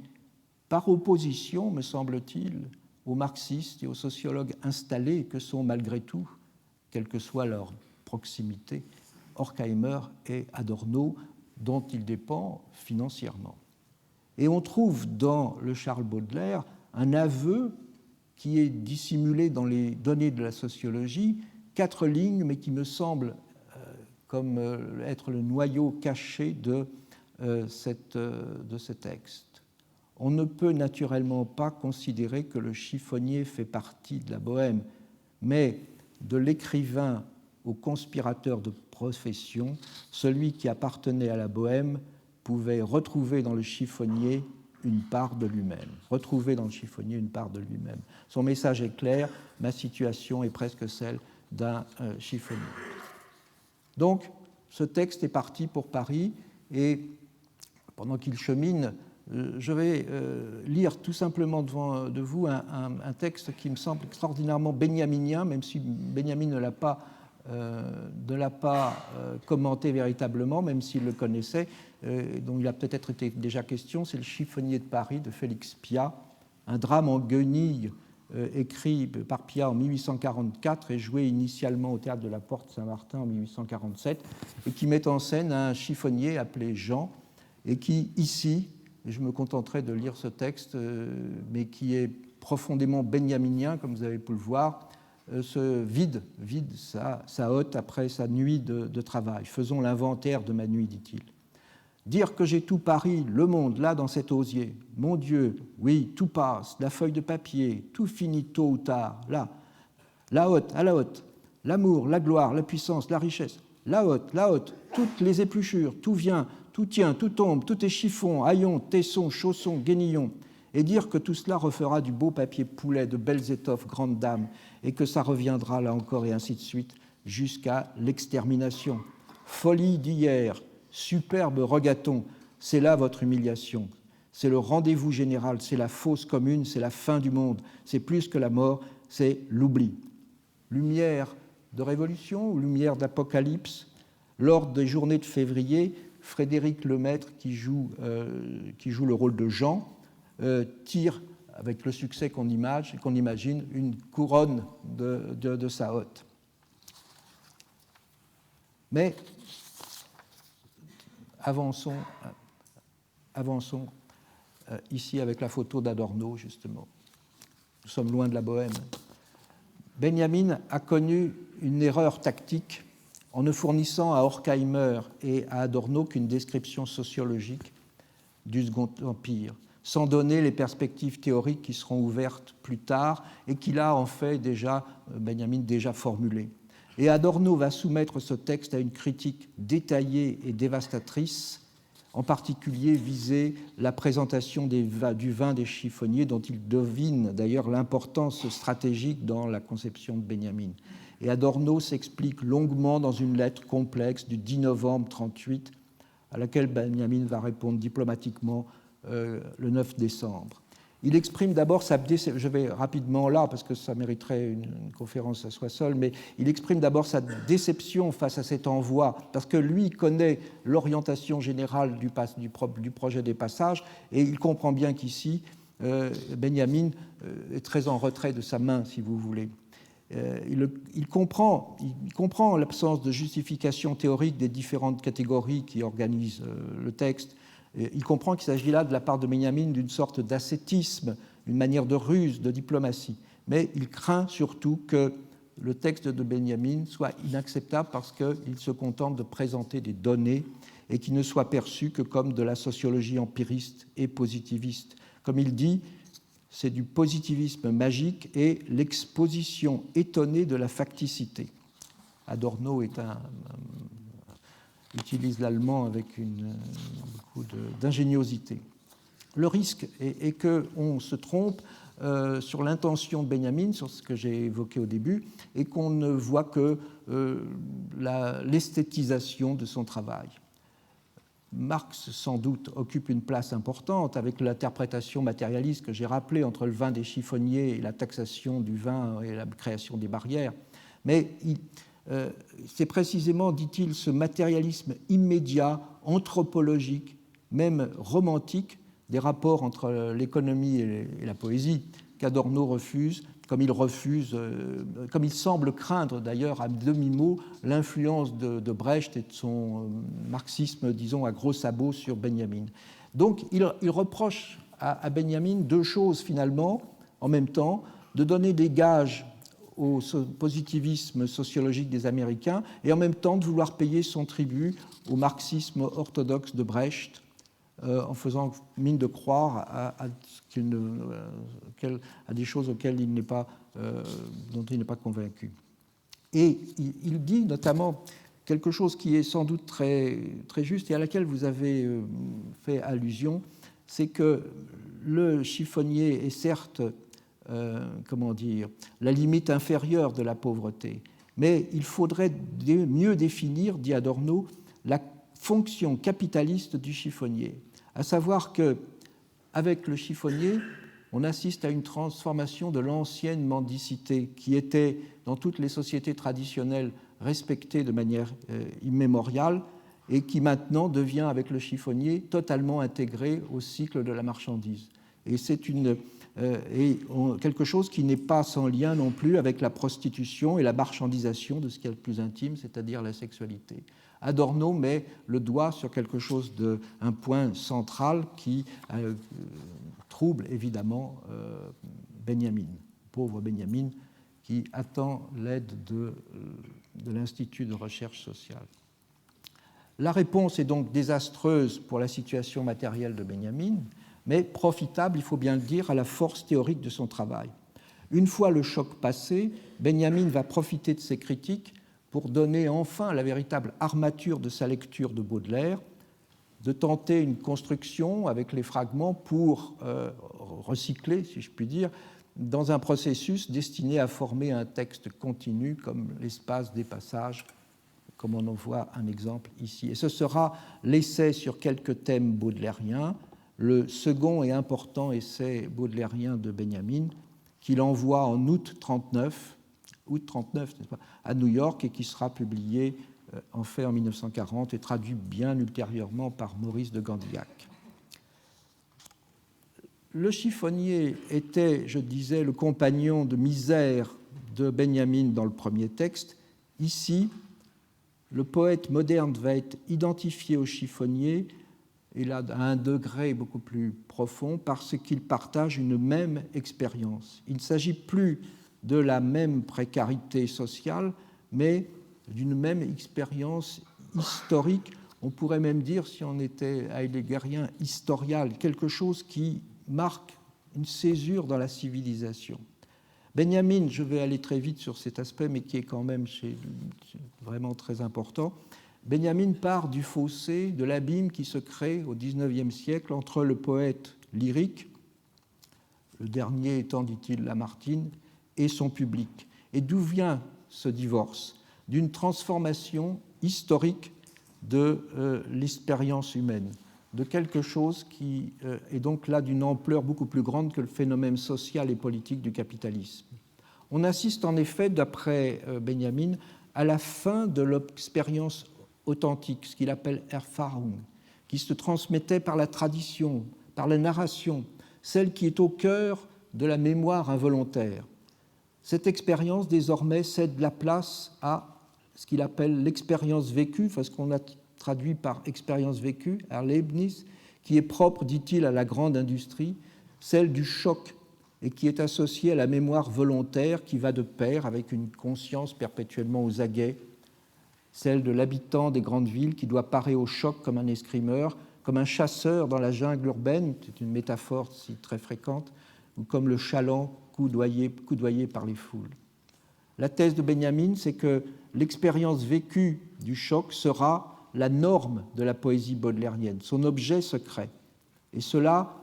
par opposition, me semble-t-il, aux marxistes et aux sociologues installés que sont malgré tout, quelle que soit leur proximité, Horkheimer et Adorno, dont il dépend financièrement. Et on trouve dans le Charles Baudelaire un aveu qui est dissimulé dans les données de la sociologie, 4 lignes, mais qui me semble comme être le noyau caché de ce texte. On ne peut naturellement pas considérer que le chiffonnier fait partie de la Bohème, mais de l'écrivain au conspirateur de profession, celui qui appartenait à la Bohème pouvait retrouver dans le chiffonnier une part de lui-même. Son message est clair, ma situation est presque celle d'un chiffonnier. Donc, ce texte est parti pour Paris et pendant qu'il chemine, je vais lire tout simplement devant de vous un texte qui me semble extraordinairement benjaminien, même si Benjamin ne l'a pas commenté véritablement, même s'il le connaissait, dont il a peut-être été déjà question, c'est Le chiffonnier de Paris de Félix Pyat, un drame en guenilles écrit par Pyat en 1844 et joué initialement au théâtre de la Porte Saint-Martin en 1847, et qui met en scène un chiffonnier appelé Jean, et qui, ici, je me contenterai de lire ce texte, mais qui est profondément benjaminien, comme vous avez pu le voir, se vide sa hotte après sa nuit de travail. Faisons l'inventaire de ma nuit, dit-il. Dire que j'ai tout Paris, le monde, là, dans cet osier. Mon Dieu, oui, tout passe, la feuille de papier, tout finit tôt ou tard, là. La hotte, à la hotte, l'amour, la gloire, la puissance, la richesse. La hotte, toutes les épluchures, tout vient, tout tient, tout tombe, tout est chiffon, haillons, tessons, chaussons, guénillons. Et dire que tout cela refera du beau papier poulet, de belles étoffes, grandes dames, et que ça reviendra là encore, et ainsi de suite, jusqu'à l'extermination. Folie d'hier, superbe regaton, c'est là votre humiliation. C'est le rendez-vous général, c'est la fosse commune, c'est la fin du monde, c'est plus que la mort, c'est l'oubli. Lumière de révolution ou lumière d'apocalypse, lors des journées de février, Frédéric Lemaître, qui joue le rôle de Jean, tire, avec le succès qu'on imagine, une couronne de sa hotte. Mais avançons ici avec la photo d'Adorno, justement. Nous sommes loin de la Bohème. Benjamin a connu une erreur tactique en ne fournissant à Horkheimer et à Adorno qu'une description sociologique du Second Empire. sans donner les perspectives théoriques qui seront ouvertes plus tard et qu'il a en fait déjà, Benjamin, déjà formulées. Et Adorno va soumettre ce texte à une critique détaillée et dévastatrice, en particulier viser la présentation du vin des chiffonniers, dont il devine d'ailleurs l'importance stratégique dans la conception de Benjamin. Et Adorno s'explique longuement dans une lettre complexe du 10 novembre 1938, à laquelle Benjamin va répondre diplomatiquement le 9 décembre. Il exprime d'abord sa déception, je vais rapidement là parce que ça mériterait une conférence à soi seul, mais il exprime d'abord sa déception face à cet envoi, parce que lui connaît l'orientation générale du projet des passages, et il comprend bien qu'ici, Benjamin est très en retrait de sa main, si vous voulez. Il comprend l'absence de justification théorique des différentes catégories qui organisent le texte. Il comprend qu'il s'agit là, de la part de Benjamin, d'une sorte d'ascétisme, une manière de ruse, de diplomatie. Mais il craint surtout que le texte de Benjamin soit inacceptable parce qu'il se contente de présenter des données et qu'il ne soit perçu que comme de la sociologie empiriste et positiviste. Comme il dit, c'est du positivisme magique et l'exposition étonnée de la facticité. Adorno utilise l'allemand avec beaucoup d'ingéniosité. Le risque est qu'on se trompe sur l'intention de Benjamin, sur ce que j'ai évoqué au début, et qu'on ne voit que l'esthétisation de son travail. Marx, sans doute, occupe une place importante avec l'interprétation matérialiste que j'ai rappelée entre le vin des chiffonniers et la taxation du vin et la création des barrières. Mais c'est précisément, dit-il, ce matérialisme immédiat, anthropologique, même romantique, des rapports entre l'économie et la poésie qu'Adorno refuse, comme il semble craindre d'ailleurs à demi-mot l'influence de Brecht et de son marxisme, disons, à gros sabots sur Benjamin. Donc il reproche à Benjamin deux choses finalement, en même temps, de donner des gages au positivisme sociologique des Américains et en même temps de vouloir payer son tribut au marxisme orthodoxe de Brecht, en faisant mine de croire à des choses auxquelles dont il n'est pas convaincu. Et il dit notamment quelque chose qui est sans doute très, très juste et à laquelle vous avez fait allusion, c'est que le chiffonnier est certes, la limite inférieure de la pauvreté, mais il faudrait mieux définir, dit Adorno, la fonction capitaliste du chiffonnier, à savoir qu'avec le chiffonnier, on assiste à une transformation de l'ancienne mendicité qui était, dans toutes les sociétés traditionnelles, respectée de manière immémoriale et qui maintenant devient, avec le chiffonnier, totalement intégrée au cycle de la marchandise. Et c'est quelque chose qui n'est pas sans lien non plus avec la prostitution et la marchandisation de ce qui est le plus intime, c'est-à-dire la sexualité. Adorno met le doigt sur quelque chose un point central qui trouble évidemment Benjamin, pauvre Benjamin, qui attend l'aide de l'Institut de recherche sociale. La réponse est donc désastreuse pour la situation matérielle de Benjamin, mais profitable, il faut bien le dire, à la force théorique de son travail. Une fois le choc passé, Benjamin va profiter de ses critiques pour donner enfin la véritable armature de sa lecture de Baudelaire, de tenter une construction avec les fragments pour recycler, si je puis dire, dans un processus destiné à former un texte continu comme l'espace des passages, comme on en voit un exemple ici. Et ce sera l'essai sur quelques thèmes baudelairiens, le second et important essai baudelairien de Benjamin, qu'il envoie en août 1939, n'est-ce pas, à New York et qui sera publié en 1940 et traduit bien ultérieurement par Maurice de Gandillac. Le chiffonnier était, je disais, le compagnon de misère de Benjamin dans le premier texte. Ici, le poète moderne va être identifié au chiffonnier, et là à un degré beaucoup plus profond, parce qu'ils partagent une même expérience. Il ne s'agit plus de la même précarité sociale, mais d'une même expérience historique. On pourrait même dire, si on était heideggerien, historial, quelque chose qui marque une césure dans la civilisation. Benjamin, je vais aller très vite sur cet aspect, mais qui est quand même vraiment très important. Benjamin part du fossé, de l'abîme qui se crée au XIXe siècle entre le poète lyrique, le dernier étant, dit-il, Lamartine, et son public. Et d'où vient ce divorce? D'une transformation historique de l'expérience humaine, de quelque chose qui est donc là d'une ampleur beaucoup plus grande que le phénomène social et politique du capitalisme. On assiste en effet, d'après Benjamin, à la fin de l'expérience authentique, ce qu'il appelle Erfahrung, qui se transmettait par la tradition, par la narration, celle qui est au cœur de la mémoire involontaire. Cette expérience, désormais, cède la place à ce qu'il appelle l'expérience vécue, enfin, ce qu'on a traduit par expérience vécue, Erlebnis, qui est propre, dit-il, à la grande industrie, celle du choc, et qui est associée à la mémoire volontaire qui va de pair avec une conscience perpétuellement aux aguets, celle de l'habitant des grandes villes qui doit parer au choc comme un escrimeur, comme un chasseur dans la jungle urbaine, c'est une métaphore si très fréquente, ou comme le chaland coudoyé par les foules. La thèse de Benjamin, c'est que l'expérience vécue du choc sera la norme de la poésie baudelairienne, son objet secret, et cela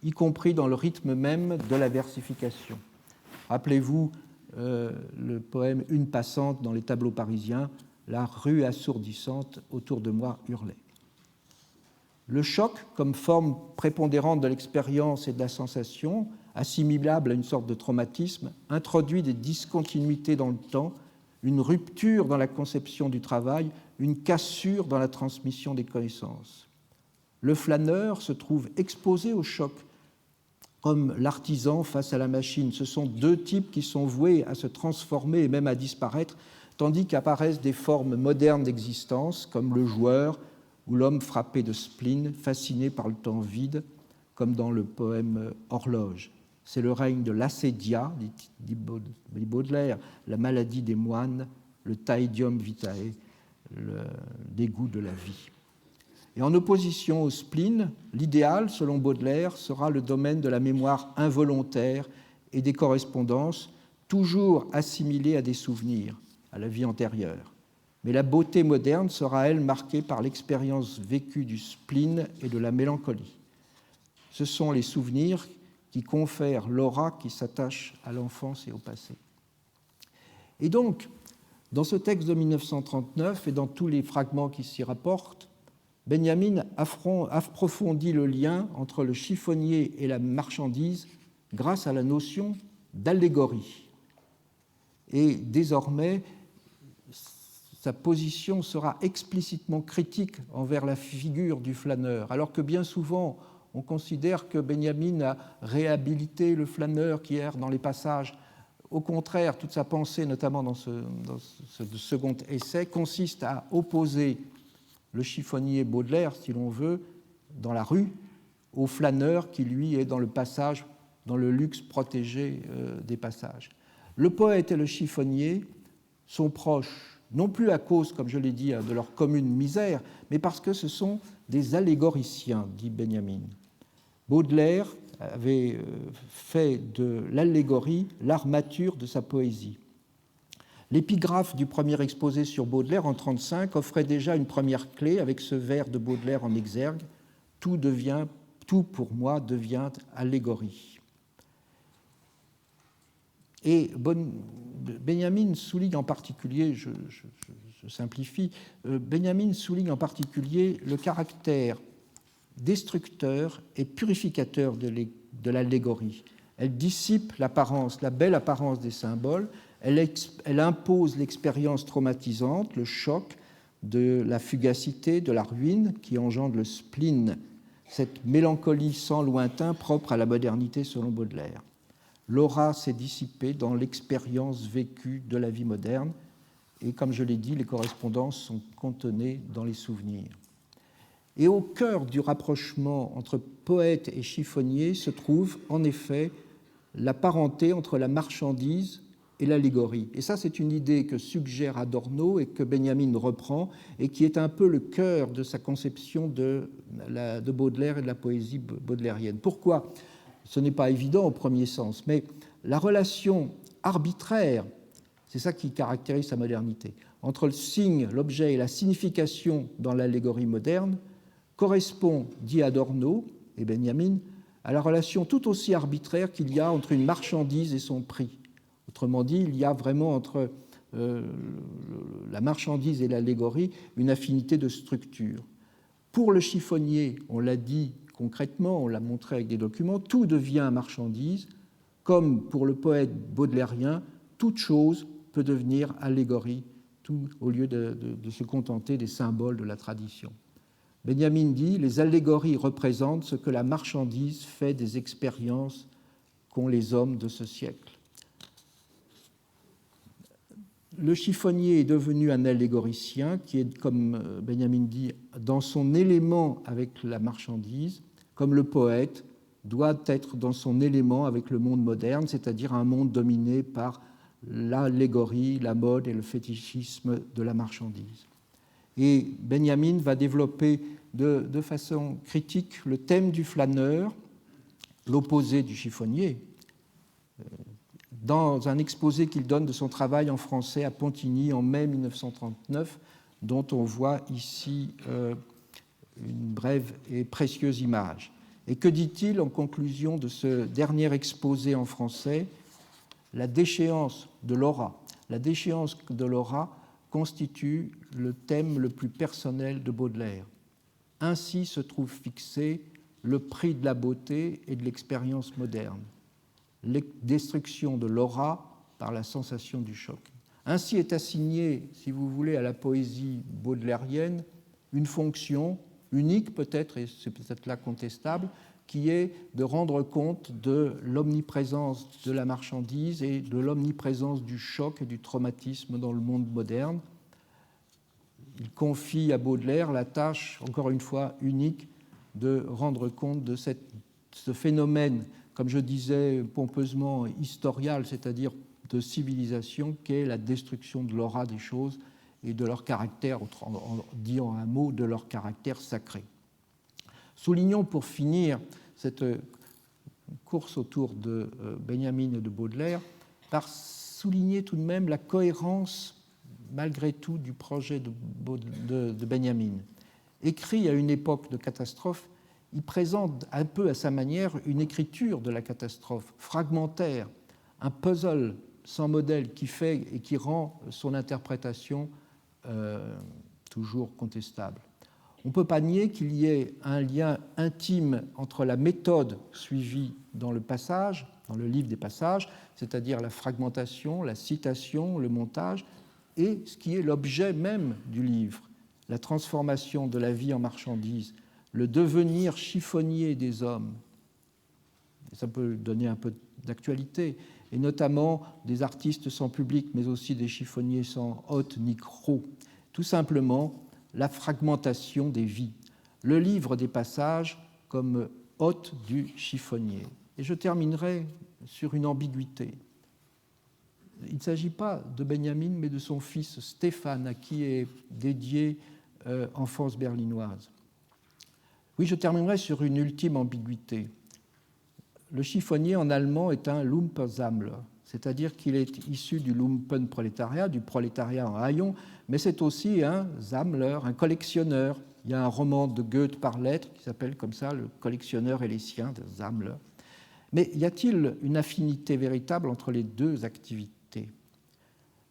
y compris dans le rythme même de la versification. Rappelez-vous le poème Une passante dans les tableaux parisiens, la rue assourdissante autour de moi hurlait. Le choc, comme forme prépondérante de l'expérience et de la sensation, assimilable à une sorte de traumatisme, introduit des discontinuités dans le temps, une rupture dans la conception du travail, une cassure dans la transmission des connaissances. Le flâneur se trouve exposé au choc, comme l'artisan face à la machine. Ce sont deux types qui sont voués à se transformer et même à disparaître, tandis qu'apparaissent des formes modernes d'existence, comme le joueur ou l'homme frappé de spleen, fasciné par le temps vide, comme dans le poème Horloge. C'est le règne de l'assédia, dit Baudelaire, la maladie des moines, le taedium vitae, le dégoût de la vie. Et en opposition au spleen, l'idéal, selon Baudelaire, sera le domaine de la mémoire involontaire et des correspondances, toujours assimilées à des souvenirs, à la vie antérieure. Mais la beauté moderne sera, elle, marquée par l'expérience vécue du spleen et de la mélancolie. Ce sont les souvenirs qui confèrent l'aura qui s'attache à l'enfance et au passé. Et donc, dans ce texte de 1939 et dans tous les fragments qui s'y rapportent, Benjamin approfondit le lien entre le chiffonnier et la marchandise grâce à la notion d'allégorie. Et désormais, sa position sera explicitement critique envers la figure du flâneur, alors que bien souvent, on considère que Benjamin a réhabilité le flâneur qui erre dans les passages. Au contraire, toute sa pensée, notamment dans ce second essai, consiste à opposer le chiffonnier Baudelaire, si l'on veut, dans la rue, au flâneur qui, lui, est dans le passage, dans le luxe protégé des passages. Le poète et le chiffonnier sont proches, non plus à cause, comme je l'ai dit, de leur commune misère, mais parce que ce sont des allégoriciens, dit Benjamin. Baudelaire avait fait de l'allégorie l'armature de sa poésie. L'épigraphe du premier exposé sur Baudelaire en 1935 offrait déjà une première clé avec ce vers de Baudelaire en exergue « Tout pour moi devient allégorie ». Et Benjamin souligne en particulier, je simplifie, Benjamin souligne en particulier le caractère destructeur et purificateur de l'allégorie. Elle dissipe l'apparence, la belle apparence des symboles, elle impose l'expérience traumatisante, le choc de la fugacité, de la ruine qui engendre le spleen, cette mélancolie sans lointain propre à la modernité selon Baudelaire. L'aura s'est dissipée dans l'expérience vécue de la vie moderne et, comme je l'ai dit, les correspondances sont contenues dans les souvenirs. Et au cœur du rapprochement entre poète et chiffonnier se trouve en effet la parenté entre la marchandise et l'allégorie. Et ça, c'est une idée que suggère Adorno et que Benjamin reprend et qui est un peu le cœur de sa conception de Baudelaire et de la poésie baudelairienne. Pourquoi ? Ce n'est pas évident au premier sens, mais la relation arbitraire, c'est ça qui caractérise sa modernité, entre le signe, l'objet et la signification dans l'allégorie moderne, correspond, dit Adorno et Benjamin, à la relation tout aussi arbitraire qu'il y a entre une marchandise et son prix. Autrement dit, il y a vraiment entre la marchandise et l'allégorie une affinité de structure. Pour le chiffonnier, on l'a dit concrètement, on l'a montré avec des documents, tout devient marchandise, comme pour le poète baudelairien, toute chose peut devenir allégorie, tout au lieu de se contenter des symboles de la tradition. Benjamin dit « Les allégories représentent ce que la marchandise fait des expériences qu'ont les hommes de ce siècle. » Le chiffonnier est devenu un allégoricien qui est, comme Benjamin dit, dans son élément avec la marchandise, comme le poète doit être dans son élément avec le monde moderne, c'est-à-dire un monde dominé par l'allégorie, la mode et le fétichisme de la marchandise. Et Benjamin va développer de façon critique le thème du flâneur, l'opposé du chiffonnier, dans un exposé qu'il donne de son travail en français à Pontigny en mai 1939, dont on voit ici une brève et précieuse image. Et que dit-il en conclusion de ce dernier exposé en français ? La déchéance de l'aura. La déchéance de l'aura constitue le thème le plus personnel de Baudelaire. Ainsi se trouve fixé le prix de la beauté et de l'expérience moderne. La destruction de l'aura par la sensation du choc. Ainsi est assignée, si vous voulez, à la poésie baudelairienne une fonction unique peut-être, et c'est peut-être là contestable, qui est de rendre compte de l'omniprésence de la marchandise et de l'omniprésence du choc et du traumatisme dans le monde moderne. Il confie à Baudelaire la tâche, encore une fois, unique de rendre compte de ce phénomène, comme je disais pompeusement, historial, c'est-à-dire de civilisation, qu'est la destruction de l'aura des choses et de leur caractère, en disant un mot, de leur caractère sacré. Soulignons pour finir cette course autour de Benjamin et de Baudelaire par souligner tout de même la cohérence, malgré tout, du projet de Benjamin. Écrit à une époque de catastrophe, il présente un peu à sa manière une écriture de la catastrophe, fragmentaire, un puzzle sans modèle qui fait et qui rend son interprétation toujours contestable. On ne peut pas nier qu'il y ait un lien intime entre la méthode suivie dans le passage, dans le livre des passages, c'est-à-dire la fragmentation, la citation, le montage, et ce qui est l'objet même du livre, la transformation de la vie en marchandise, le devenir chiffonnier des hommes. Ça peut donner un peu d'actualité, et notamment des artistes sans public, mais aussi des chiffonniers sans hôte ni croc. Tout simplement, la fragmentation des vies, le livre des passages comme hôte du chiffonnier. Et je terminerai sur une ambiguïté. Il ne s'agit pas de Benjamin, mais de son fils Stéphane, à qui est dédiée Enfance berlinoise. Oui, je terminerai sur une ultime ambiguïté. Le chiffonnier en allemand est un Lumpensammler, c'est-à-dire qu'il est issu du Lumpenprolétariat, du prolétariat en haillons, mais c'est aussi un Sammler, un collectionneur. Il y a un roman de Goethe par lettres qui s'appelle comme ça, Le collectionneur et les siens, de Sammler. Mais y a-t-il une affinité véritable entre les deux activités ?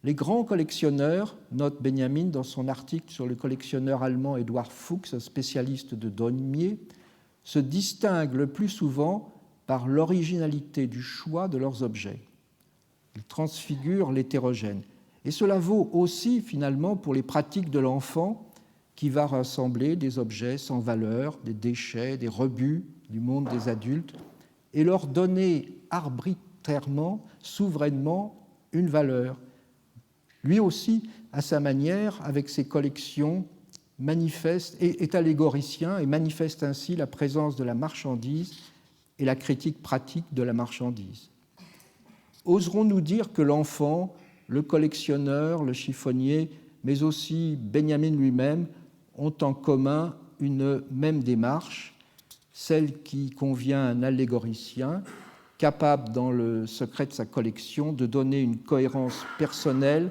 Les grands collectionneurs, note Benjamin dans son article sur le collectionneur allemand Eduard Fuchs, spécialiste de damier, se distinguent le plus souvent par l'originalité du choix de leurs objets. Ils transfigurent l'hétérogène. Et cela vaut aussi, finalement, pour les pratiques de l'enfant qui va rassembler des objets sans valeur, des déchets, des rebuts du monde des adultes et leur donner arbitrairement, souverainement, une valeur. Lui aussi, à sa manière, avec ses collections, est allégoricien et manifeste ainsi la présence de la marchandise et la critique pratique de la marchandise. Oserons-nous dire que l'enfant, le collectionneur, le chiffonnier, mais aussi Benjamin lui-même, ont en commun une même démarche, celle qui convient à un allégoricien, capable, dans le secret de sa collection, de donner une cohérence personnelle,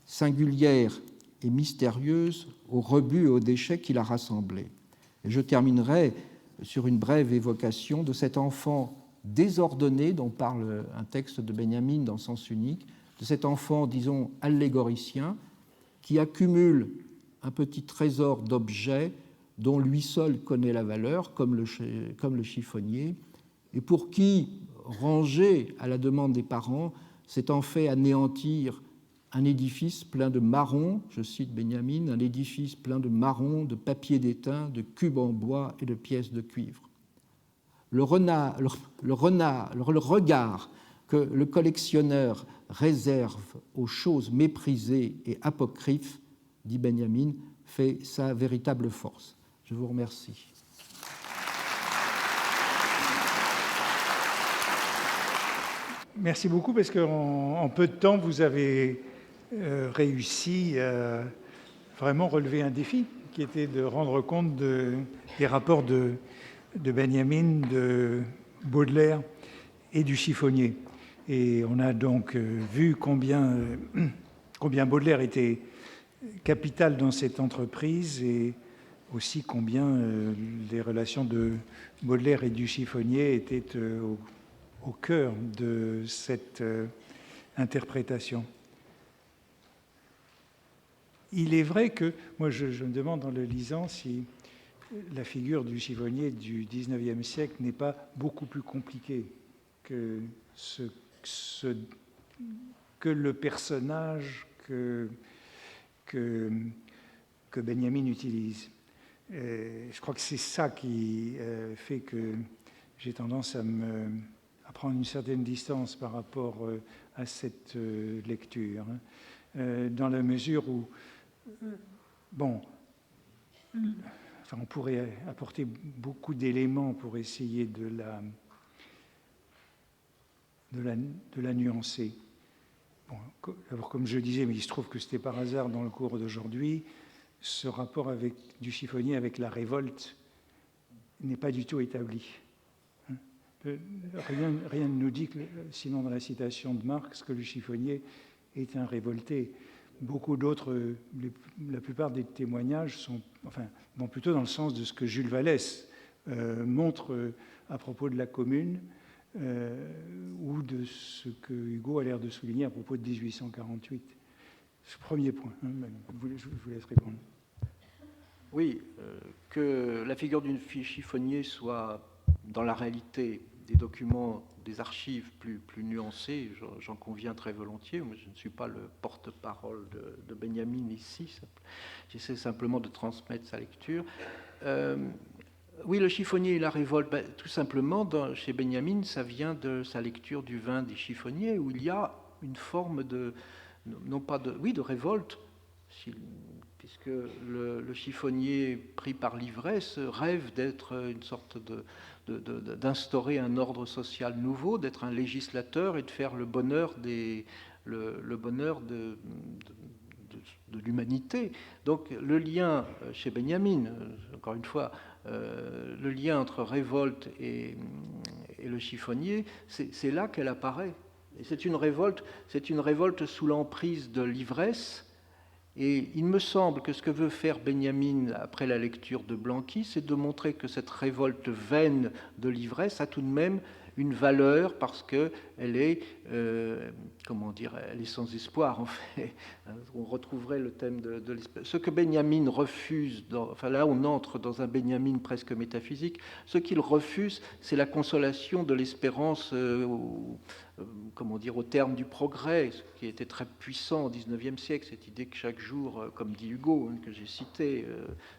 singulière et mystérieuse aux rebuts et aux déchets qu'il a rassemblés. Et je terminerai sur une brève évocation de cet enfant désordonné dont parle un texte de Benjamin dans Sens unique, de cet enfant, disons, allégoricien, qui accumule un petit trésor d'objets dont lui seul connaît la valeur, comme le chiffonnier, et pour qui, rangé à la demande des parents, s'est en fait anéantir un édifice plein de marrons, je cite Benjamin, un édifice plein de marrons, de papier d'étain, de cubes en bois et de pièces de cuivre. Le regard que le collectionneur réserve aux choses méprisées et apocryphes, dit Benjamin, fait sa véritable force. Je vous remercie. Merci beaucoup, parce qu'en peu de temps, vous avez réussi à vraiment relever un défi, qui était de rendre compte des rapports de Benjamin, de Baudelaire et du chiffonnier. Et on a donc vu combien Baudelaire était capital dans cette entreprise, et aussi combien les relations de Baudelaire et du chiffonnier étaient au cœur de cette interprétation. Il est vrai que, moi je me demande en le lisant si la figure du chiffonnier du XIXe siècle n'est pas beaucoup plus compliquée que que le personnage que Benjamin utilise. Je crois que c'est ça qui fait que j'ai tendance à prendre une certaine distance par rapport à cette lecture, dans la mesure où, on pourrait apporter beaucoup d'éléments pour essayer de la nuancer. Alors, comme je disais, mais il se trouve que c'était par hasard dans le cours d'aujourd'hui, ce rapport du chiffonnier avec la révolte n'est pas du tout établi. Rien ne nous dit, sinon dans la citation de Marx, que le chiffonnier est un révolté. Beaucoup d'autres, la plupart des témoignages vont plutôt dans le sens de ce que Jules Vallès montre à propos de la Commune, ou de ce que Hugo a l'air de souligner à propos de 1848. Ce premier point, je vous laisse répondre. Oui, que la figure du chiffonnier soit dans la réalité des documents, des archives plus nuancées, j'en conviens très volontiers. Moi, je ne suis pas le porte-parole de Benjamin ici, j'essaie simplement de transmettre sa lecture. Oui, le chiffonnier et la révolte, tout simplement, chez Benjamin, ça vient de sa lecture du vin des chiffonniers, où il y a une forme de révolte, puisque le chiffonnier pris par l'ivresse rêve d'être une sorte d'instaurer un ordre social nouveau, d'être un législateur et de faire le bonheur de l'humanité. Donc le lien chez Benjamin, encore une fois, le lien entre révolte et le chiffonnier, c'est là qu'elle apparaît. Et c'est une révolte sous l'emprise de l'ivresse. Et il me semble que ce que veut faire Benjamin après la lecture de Blanqui, c'est de montrer que cette révolte vaine de l'ivresse a tout de même une valeur, parce qu'elle est, elle est sans espoir, en fait. On retrouverait le thème de l'espoir. Ce que Benjamin refuse, là on entre dans un Benjamin presque métaphysique, ce qu'il refuse, c'est la consolation de l'espérance, au terme du progrès, ce qui était très puissant au XIXe siècle, cette idée que chaque jour, comme dit Hugo, que j'ai cité,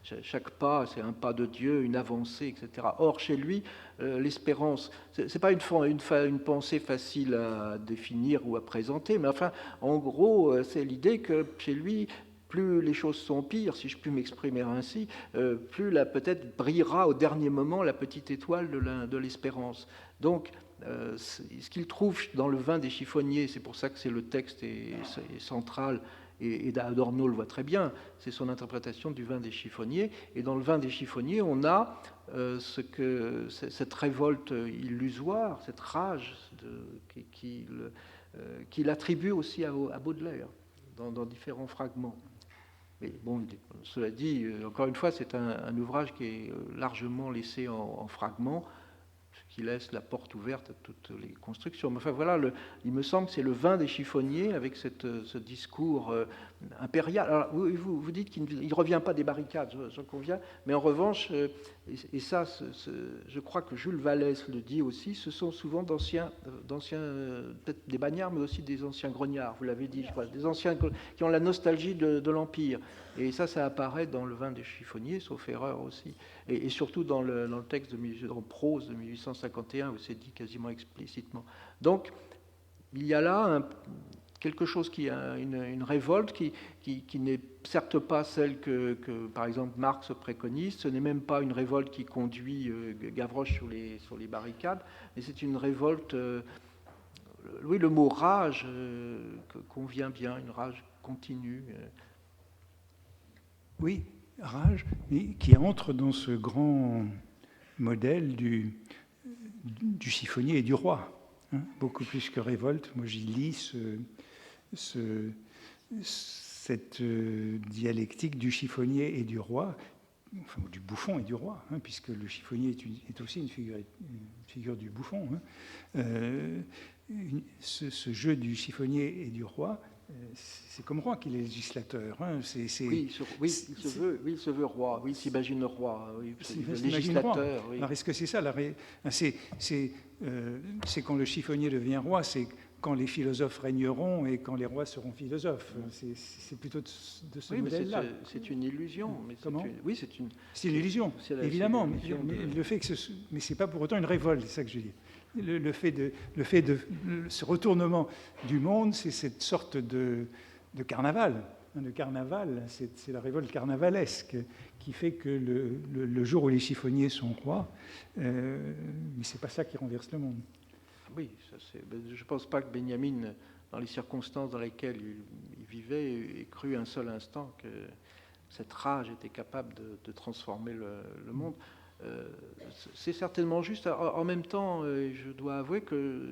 chaque pas, c'est un pas de Dieu, une avancée, etc. Or, chez lui, l'espérance, c'est pas une pensée facile à définir ou à présenter, mais enfin, en gros, c'est l'idée que chez lui, plus les choses sont pires, si je puis m'exprimer ainsi, plus peut-être brillera au dernier moment la petite étoile de l'espérance. Donc, ce qu'il trouve dans le vin des chiffonniers, c'est pour ça que le texte est central, et Adorno le voit très bien, c'est son interprétation du vin des chiffonniers. Et dans le vin des chiffonniers, on a cette révolte illusoire, cette rage qu'il attribue aussi à Baudelaire dans différents fragments. Mais bon, cela dit, encore une fois, c'est un ouvrage qui est largement laissé en fragments, ce qui laisse la porte ouverte à toutes les constructions. Mais enfin voilà, il me semble que c'est le vin des chiffonniers avec ce discours impérial. Alors, vous dites qu'il ne revient pas des barricades, j'en conviens, mais en revanche, et ça, je crois que Jules Vallès le dit aussi, ce sont souvent d'anciens peut-être des bagnards, mais aussi des anciens grognards, vous l'avez dit, je crois, des anciens qui ont la nostalgie de l'Empire. Et ça apparaît dans le vin des chiffonniers, sauf erreur aussi. Et surtout dans le texte de prose de 1851, où c'est dit quasiment explicitement. Donc, il y a là quelque chose qui a une révolte qui n'est certes pas celle que, par exemple, Marx préconise. Ce n'est même pas une révolte qui conduit Gavroche sur les barricades, mais c'est une révolte... oui, le mot rage convient bien, une rage continue. Oui, rage, mais qui entre dans ce grand modèle du chiffonnier et du roi, hein, beaucoup plus que révolte. Moi, j'y lis cette dialectique du chiffonnier et du roi, enfin du bouffon et du roi, hein, puisque le chiffonnier est aussi une figure du bouffon. Hein. Ce jeu du chiffonnier et du roi, c'est comme roi qu'il est législateur. Hein. Oui, il se veut roi, oui, il s'imagine roi, oui, le législateur. Oui. Alors est-ce que c'est ça c'est quand le chiffonnier devient roi, c'est quand les philosophes régneront et quand les rois seront philosophes. C'est plutôt de ce modèle-là. C'est une illusion. Mais comment oui, c'est une illusion, évidemment. Mais le fait que mais c'est pas pour autant une révolte, c'est ça que je veux dire. Le fait de ce retournement du monde, c'est cette sorte de carnaval. Le carnaval, c'est la révolte carnavalesque qui fait que le jour où les chiffonniers sont rois, mais c'est pas ça qui renverse le monde. Oui, je ne pense pas que Benjamin, dans les circonstances dans lesquelles il vivait, ait cru un seul instant que cette rage était capable de transformer le monde. C'est certainement juste. En même temps, je dois avouer que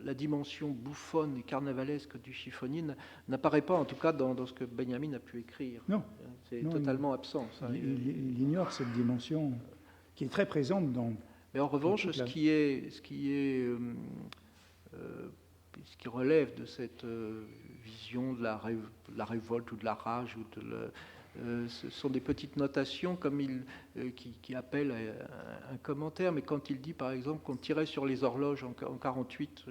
la dimension bouffonne et carnavalesque du chiffonnier n'apparaît pas, en tout cas, dans ce que Benjamin a pu écrire. Non. C'est totalement absent. Ça. Il ignore cette dimension qui est très présente dans... Mais en revanche, ce qui relève de cette vision de la révolte ou de la rage, ou ce sont des petites notations comme qui appellent un commentaire, mais quand il dit par exemple qu'on tirait sur les horloges en 48,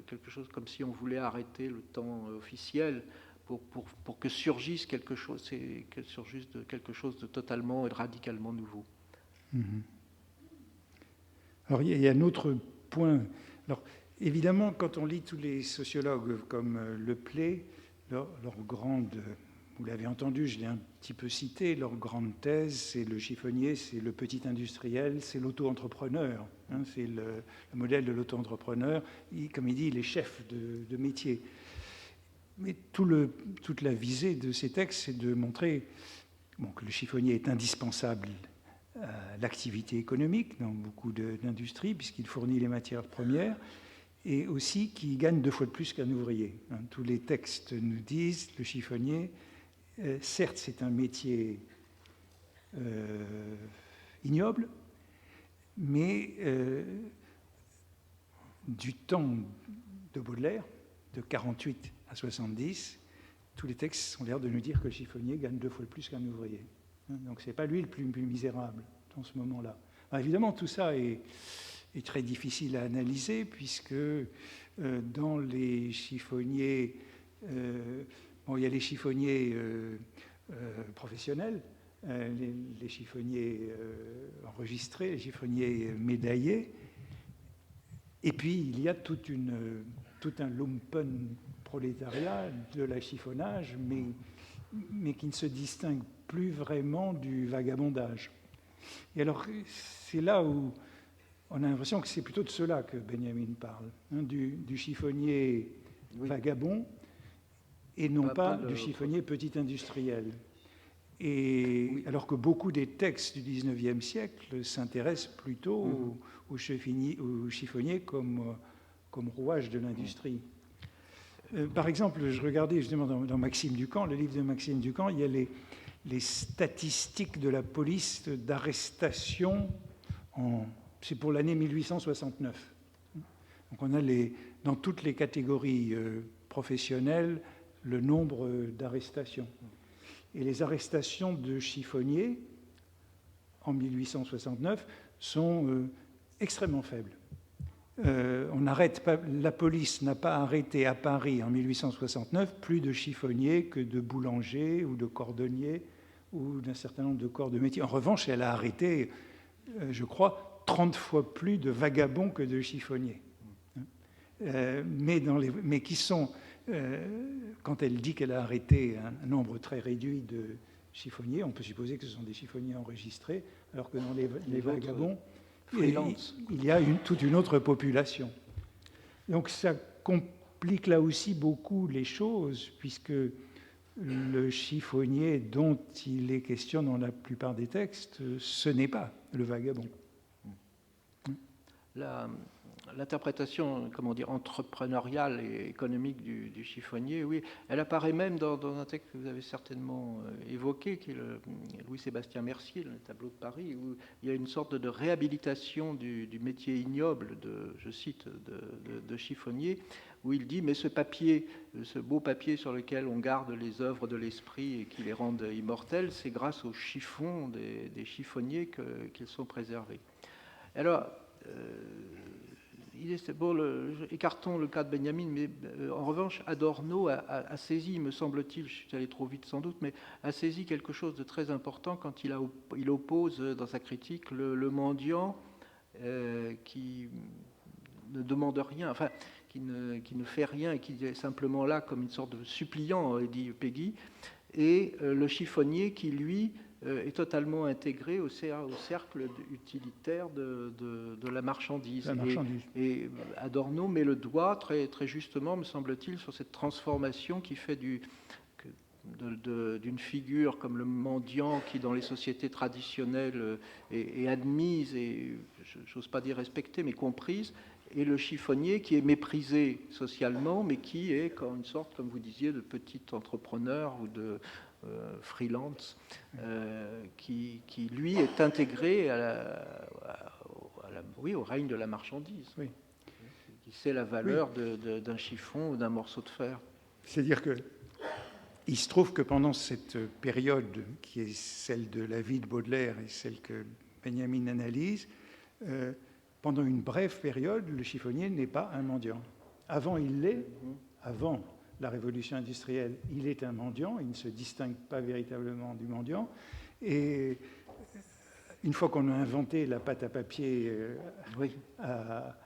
quelque chose comme si on voulait arrêter le temps officiel pour que surgisse quelque chose, quelque chose de totalement et radicalement nouveau. Mm-hmm. Alors, il y a un autre point. Alors, évidemment, quand on lit tous les sociologues comme Le Play, leur grande, vous l'avez entendu, je l'ai un petit peu cité, leur grande thèse, c'est le chiffonnier, c'est le petit industriel, c'est l'auto-entrepreneur. Hein, c'est le modèle de l'auto-entrepreneur. Comme il dit, il est chef de métier. Mais toute la visée de ces textes, c'est de montrer que le chiffonnier est indispensable à l'activité économique dans beaucoup d'industries, puisqu'il fournit les matières premières, et aussi qu'il gagne 2 fois de plus qu'un ouvrier. Tous les textes nous disent, le chiffonnier, certes c'est un métier ignoble, mais du temps de Baudelaire, de 48 à 70, tous les textes ont l'air de nous dire que le chiffonnier gagne 2 fois plus qu'un ouvrier. Donc ce n'est pas lui le plus misérable dans ce moment-là. Alors, évidemment, tout ça est très difficile à analyser, puisque dans les chiffonniers, il y a les chiffonniers professionnels, les chiffonniers enregistrés, les chiffonniers médaillés, et puis il y a tout un lumpen prolétariat de la chiffonnage, mais qui ne se distingue plus vraiment du vagabondage. Et alors, c'est là où, on a l'impression que c'est plutôt de cela que Benjamin parle, hein, du chiffonnier vagabond, et non pas du chiffonnier petit industriel. Et alors que beaucoup des textes du XIXe siècle s'intéressent plutôt au chiffonnier comme rouage de l'industrie. Par exemple, je regardais justement dans Maxime Ducamp, le livre de Maxime Ducamp, il y a les statistiques de la police d'arrestation, c'est pour l'année 1869. Donc on a dans toutes les catégories professionnelles le nombre d'arrestations. Et les arrestations de chiffonniers en 1869 sont extrêmement faibles. La police n'a pas arrêté à Paris en 1869 plus de chiffonniers que de boulangers ou de cordonniers ou d'un certain nombre de corps de métier. En revanche, elle a arrêté, je crois, 30 fois plus de vagabonds que de chiffonniers. Mais qui sont, quand elle dit qu'elle a arrêté un nombre très réduit de chiffonniers, on peut supposer que ce sont des chiffonniers enregistrés, alors que dans les vagabonds, il y a toute une autre population. Donc ça complique là aussi beaucoup les choses, puisque le chiffonnier dont il est question dans la plupart des textes, ce n'est pas le vagabond. L'interprétation, entrepreneuriale et économique du chiffonnier, oui, elle apparaît même dans un texte que vous avez certainement évoqué, qui est Louis-Sébastien Mercier, le tableau de Paris, où il y a une sorte de réhabilitation du métier ignoble, je cite, de chiffonnier, où il dit, mais ce papier, ce beau papier sur lequel on garde les œuvres de l'esprit et qui les rendent immortelles, c'est grâce aux chiffons des chiffonniers qu'ils sont préservés. Alors, écartons le cas de Benjamin, mais en revanche, Adorno a saisi, me semble-t-il, je suis allé trop vite sans doute, mais a saisi quelque chose de très important quand il oppose dans sa critique le mendiant qui ne demande rien, enfin, qui ne fait rien et qui est simplement là comme une sorte de suppliant, dit Peggy, et le chiffonnier qui, lui, est totalement intégré au cercle utilitaire de la marchandise. Et Adorno met le doigt très, très justement, me semble-t-il, sur cette transformation qui fait d'une figure comme le mendiant qui, dans les sociétés traditionnelles, est admise et, j'ose pas dire respectée, mais comprise, et le chiffonnier qui est méprisé socialement, mais qui est comme une sorte, comme vous disiez, de petit entrepreneur ou de freelance, qui lui est intégré au règne de la marchandise, qui sait la valeur d'un chiffon ou d'un morceau de fer. C'est-à-dire qu'il se trouve que pendant cette période qui est celle de la vie de Baudelaire et celle que Benjamin analyse, pendant une brève période, le chiffonnier n'est pas un mendiant. Avant, il l'est, avant la révolution industrielle, il est un mendiant, il ne se distingue pas véritablement du mendiant. Et une fois qu'on a inventé la pâte à papier à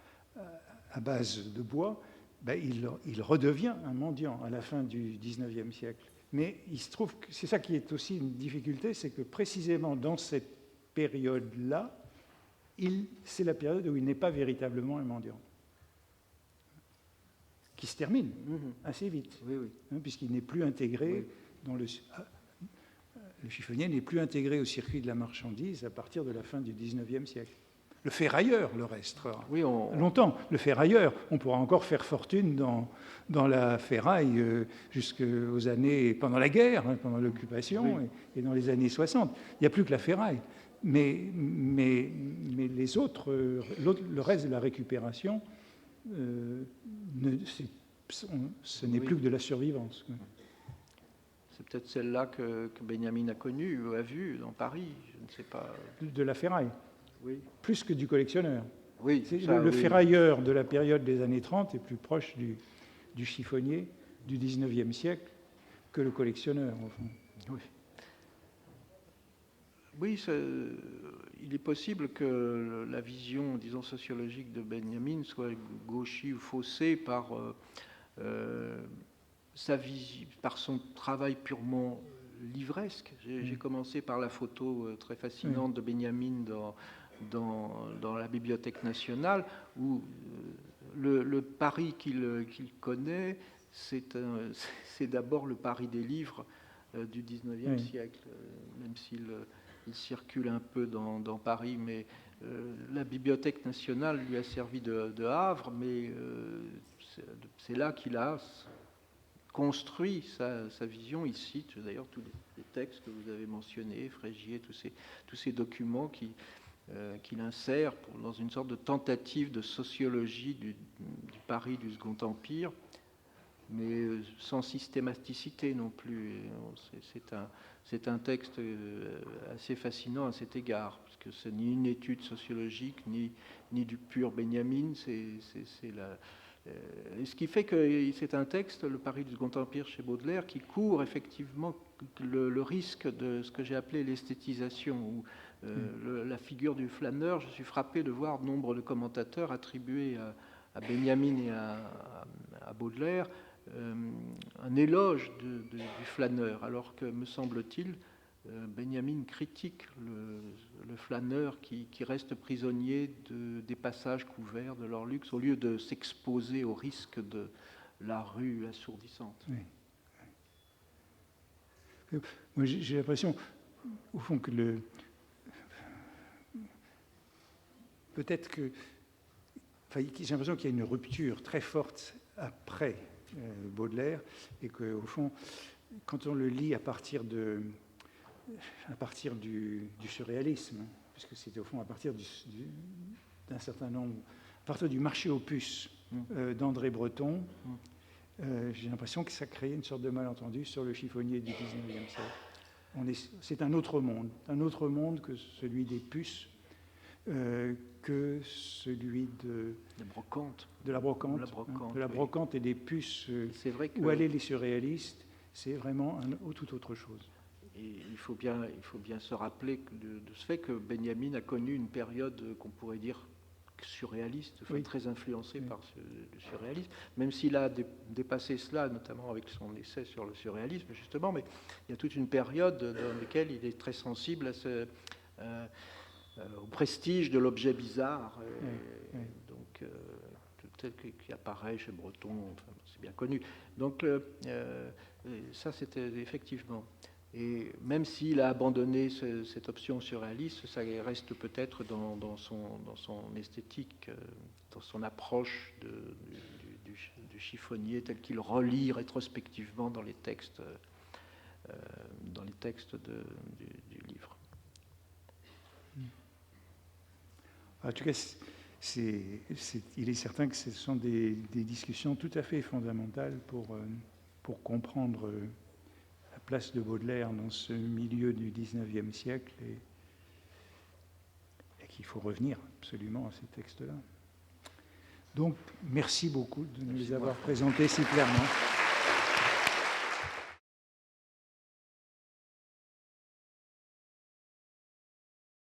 base de bois, il redevient un mendiant à la fin du XIXe siècle. Mais il se trouve que c'est ça qui est aussi une difficulté, c'est que précisément dans cette période-là, c'est la période où il n'est pas véritablement un mendiant, qui se termine assez vite, puisqu'il n'est plus intégré dans le chiffonnier n'est plus intégré au circuit de la marchandise à partir de la fin du XIXe siècle. Le ferrailleur le restera longtemps. Le ferrailleur, on pourra encore faire fortune dans la ferraille jusqu'aux années, pendant la guerre, pendant l'occupation, et dans les années 60. Il n'y a plus que la ferraille. Mais les autres, le reste de la récupération, ce n'est plus que de la survivance. C'est peut-être celle-là que Benjamin a connue ou a vue dans Paris, je ne sais pas. De la ferraille, plus que du collectionneur. Le ferrailleur de la période des années 30 est plus proche du chiffonnier du XIXe siècle que le collectionneur, au fond. Oui, il est possible que la vision, disons, sociologique de Benjamin soit gauchie ou faussée par sa vision, par son travail purement livresque. J'ai commencé par la photo très fascinante de Benjamin dans la Bibliothèque nationale, où le Paris qu'il connaît, c'est d'abord le Paris des livres du 19e siècle, même s'il circule un peu dans Paris, mais la Bibliothèque nationale lui a servi de havre, mais c'est là qu'il a construit sa vision. Il cite d'ailleurs tous les textes que vous avez mentionnés, Frégier, tous ces documents qu'il insère dans une sorte de tentative de sociologie du Paris du Second Empire, mais sans systématicité non plus. C'est un texte assez fascinant à cet égard, parce que c'est ni une étude sociologique, ni du pur Benjamin. Ce qui fait que c'est un texte, le Paris du Second Empire chez Baudelaire, qui court effectivement le risque de ce que j'ai appelé l'esthétisation, où la figure du flâneur, je suis frappé de voir nombre de commentateurs attribuer à Benjamin et à Baudelaire un éloge du flâneur, alors que, me semble-t-il, Benjamin critique le flâneur qui reste prisonnier des passages couverts de leur luxe, au lieu de s'exposer au risque de la rue assourdissante. Oui. Moi, j'ai l'impression, au fond, que peut-être que... Enfin, j'ai l'impression qu'il y a une rupture très forte après Baudelaire, et qu'au fond, quand on le lit à partir du surréalisme, puisque c'était au fond à partir d'un certain nombre, à partir du marché aux puces d'André Breton, j'ai l'impression que ça créait une sorte de malentendu sur le chiffonnier du 19e siècle. C'est un autre monde que celui des puces, que celui de la brocante et des puces, c'est vrai que, où allaient les surréalistes, c'est vraiment tout autre chose. Et il faut bien se rappeler de ce fait que Benjamin a connu une période qu'on pourrait dire surréaliste, très influencée par le surréalisme, même s'il a dépassé cela, notamment avec son essai sur le surréalisme, justement, mais il y a toute une période dans laquelle il est très sensible au prestige de l'objet bizarre, donc tel qui apparaît chez Breton, enfin, c'est bien connu. Donc ça, c'était effectivement. Et même s'il a abandonné cette option surréaliste, ça reste peut-être dans son esthétique, dans son approche du chiffonnier tel qu'il relit rétrospectivement dans les textes du livre. En tout cas, il est certain que ce sont des discussions tout à fait fondamentales pour comprendre la place de Baudelaire dans ce milieu du XIXe siècle, et qu'il faut revenir absolument à ces textes-là. Donc, merci beaucoup de nous les avoir présentés si clairement.